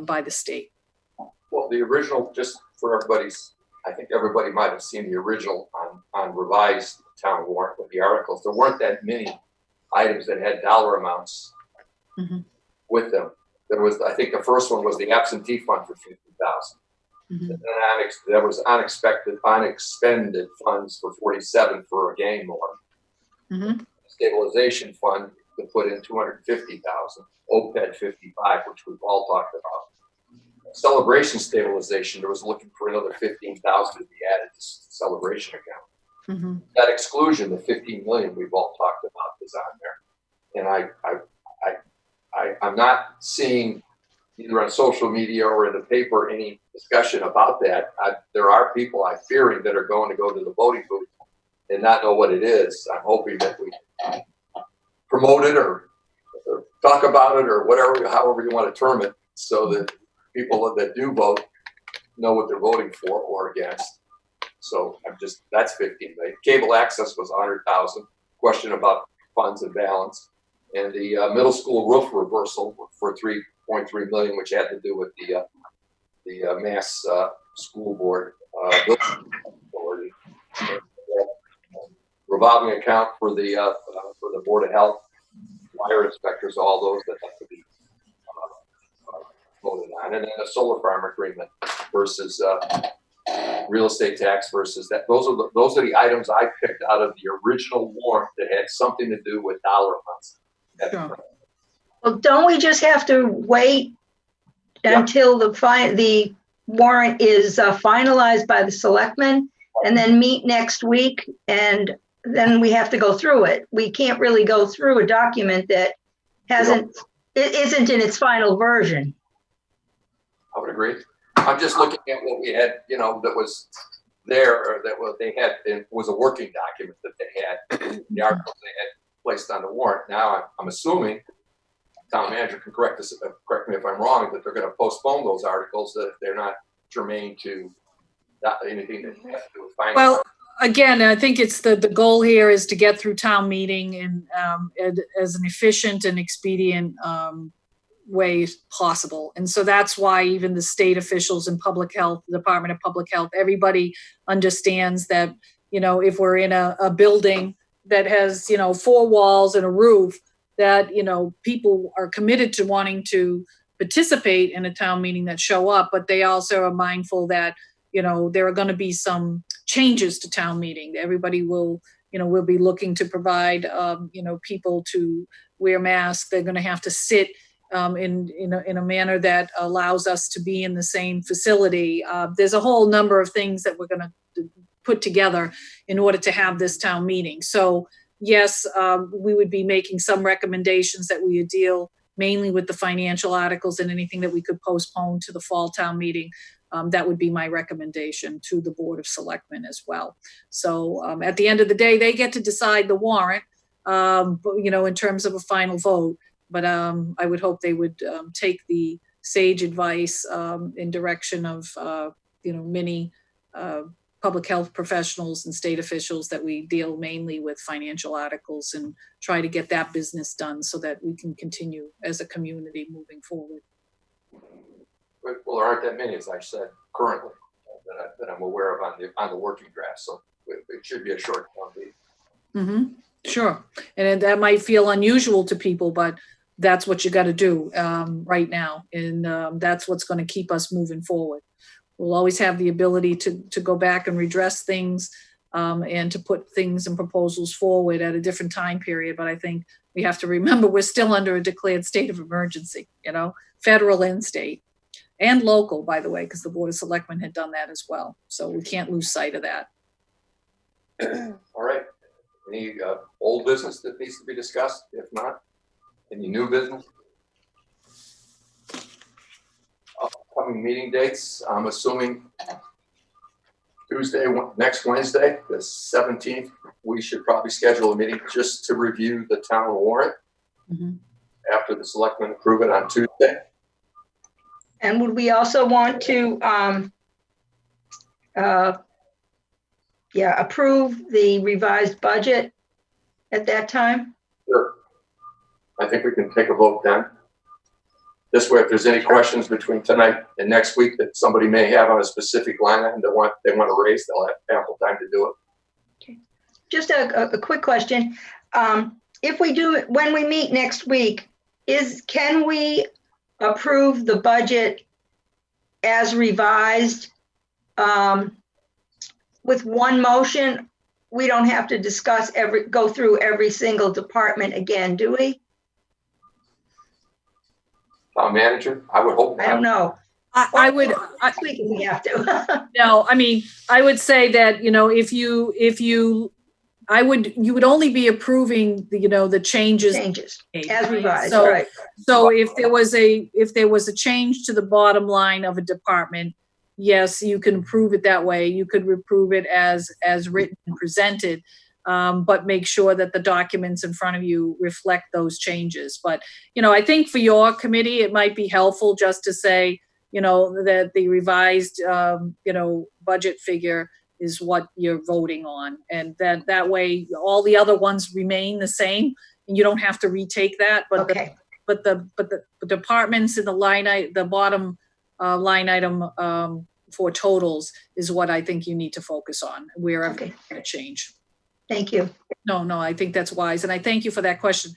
by the state. Well, the original, just for everybody's, I think everybody might have seen the original on revised town warrant with the articles. There weren't that many items that had dollar amounts with them. There was, I think the first one was the absentee fund for 50,000. And then there was unexpended funds for 47 for a game more. Stabilization fund to put in 250,000. OPED 55, which we've all talked about. Celebration stabilization, there was looking for another 15,000 to be added to celebration account. That exclusion, the 15 million we've all talked about, is on there. And I'm not seeing either on social media or in the paper any discussion about that. There are people I'm fearing that are going to go to the voting booth and not know what it is. I'm hoping that we promote it or talk about it or whatever, however you want to term it, so that people that do vote know what they're voting for or against. So that's 15 million. Cable access was 100,000. Question about funds and balance. And the middle school roof reversal for 3.3 million, which had to do with the Mass School Board authority. Revolving account for the Board of Health, fire inspectors, all those that have to be voted on, and then a solar farm agreement versus real estate tax versus that. Those are the items I picked out of the original warrant that had something to do with dollar amounts. Sure. Well, don't we just have to wait until the warrant is finalized by the selectmen and then meet next week, and then we have to go through it? We can't really go through a document that isn't in its final version. I would agree. I'm just looking at what we had, that was there, or that what they had. It was a working document that they had, the articles they had placed on the warrant. Now I'm assuming, town manager can correct me if I'm wrong, that they're going to postpone those articles that they're not germane to anything that has to do with finance. Well, again, I think it's the goal here is to get through town meeting and as an efficient and expedient way possible. And so that's why even the state officials and public health, the Department of Public Health, everybody understands that, if we're in a building that has, 4 walls and a roof, that, people are committed to wanting to participate in a town meeting that show up, but they also are mindful that, there are going to be some changes to town meeting. Everybody will be looking to provide, people to wear masks. They're going to have to sit in a manner that allows us to be in the same facility. There's a whole number of things that we're going to put together in order to have this town meeting. So yes, we would be making some recommendations that we would deal mainly with the financial articles and anything that we could postpone to the fall town meeting. That would be my recommendation to the Board of Selectmen as well. So at the end of the day, they get to decide the warrant, in terms of a final vote. But I would hope they would take the sage advice in direction of, many public health professionals and state officials that we deal mainly with financial articles and try to get that business done so that we can continue as a community moving forward. Well, there aren't that many, as I said, currently that I'm aware of on the working draft. So it should be a short town meeting. Sure. And that might feel unusual to people, but that's what you got to do right now. And that's what's going to keep us moving forward. we'll always have the ability to go back and redress things and to put things and proposals forward at a different time period. But I think we have to remember we're still under a declared state of emergency, federal and state and local, by the way, because the Board of Selectmen had done that as well. So we can't lose sight of that. All right. Any old business that needs to be discussed? If not, any new business? Upcoming meeting dates, I'm assuming Tuesday, next Wednesday, the 17th, we should probably schedule a meeting just to review the town warrant after the selectmen approve it on Tuesday. And would we also want to, approve the revised budget at that time? Sure. I think we can take a vote then. This way, if there's any questions between tonight and next week that somebody may have on a specific line item they want to raise, they'll have ample time to do it. Okay. Just a quick question. If we do, when we meet next week, can we approve the budget as revised with one motion? We don't have to go through every single department again, do we? Town manager, I would hope I don't not. know. I would. Next week if we have to. No, I mean, I would say that, you would only be approving the changes. Changes made, as right? revised, So, right? so if there was a change to the bottom line of a department, yes, you can approve it that way. You could approve it as written and presented, but make sure that the documents in front of you reflect those changes. But, I think for your committee, it might be helpful just to say, that the revised, budget figure is what you're voting on. And that way, all the other ones remain the same and you don't have to retake that. But Okay. the departments in the bottom line item for totals is what I think you need to focus on wherever Okay. you're going to change. Thank you. No, I think that's wise. And I thank you for that question.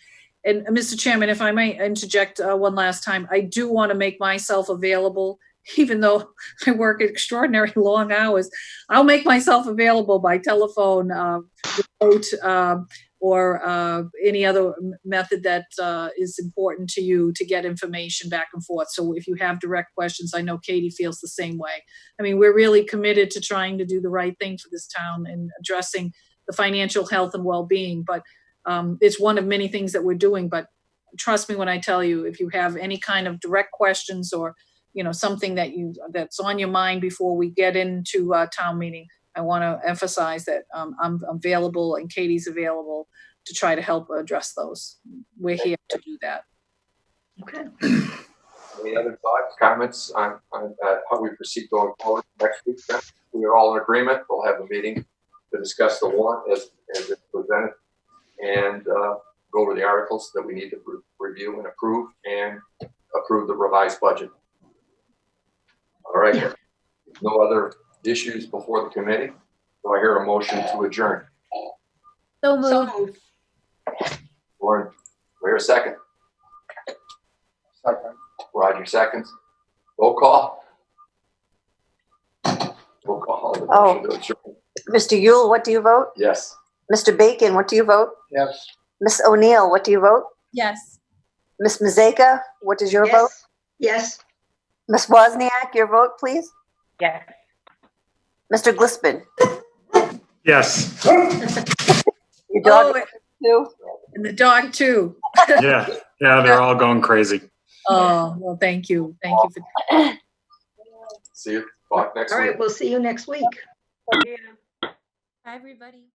And Mr. Chairman, if I may interject one last time, I do want to make myself available, even though I work extraordinary long hours. I'll make myself available by telephone, remote, or any other method that is important to you to get information back and forth. So if you have direct questions, I know Katie feels the same way. I mean, we're really committed to trying to do the right thing for this town and addressing the financial health and well-being, but it's one of many things that we're doing. But trust me when I tell you, if you have any kind of direct questions or something that's on your mind before we get into town meeting, I want to emphasize that I'm available and Katie's available to try to help address those. We're here to do that. Okay. Any other thoughts, comments on how we proceed going forward next week? We are all in agreement. We'll have a meeting to discuss the warrant as it's presented and go over the articles that we need to review and approve the revised budget. All right. Yeah. No other issues before the committee. Do I hear a motion to adjourn? So moved. So moved. Lauren, do I hear a second? Second. Roger seconds. Roll call. Roll call. Oh. Motion to adjourn. Mr. Yule, what do you vote? Yes. Mr. Bacon, what do you vote? Yes. Miss O'Neill, what do you vote? Yes. Miss Mazeka, what is your vote? Yes. Miss Wozniak, your vote, please? Yes. Mr. Glispin? Yes. Your dog Oh, too? and the dog too. Yeah. Yeah. They're all going crazy. Oh, well, thank you. Thank you for See you. Talk next All week. right. We'll see you next week. Bye, everybody.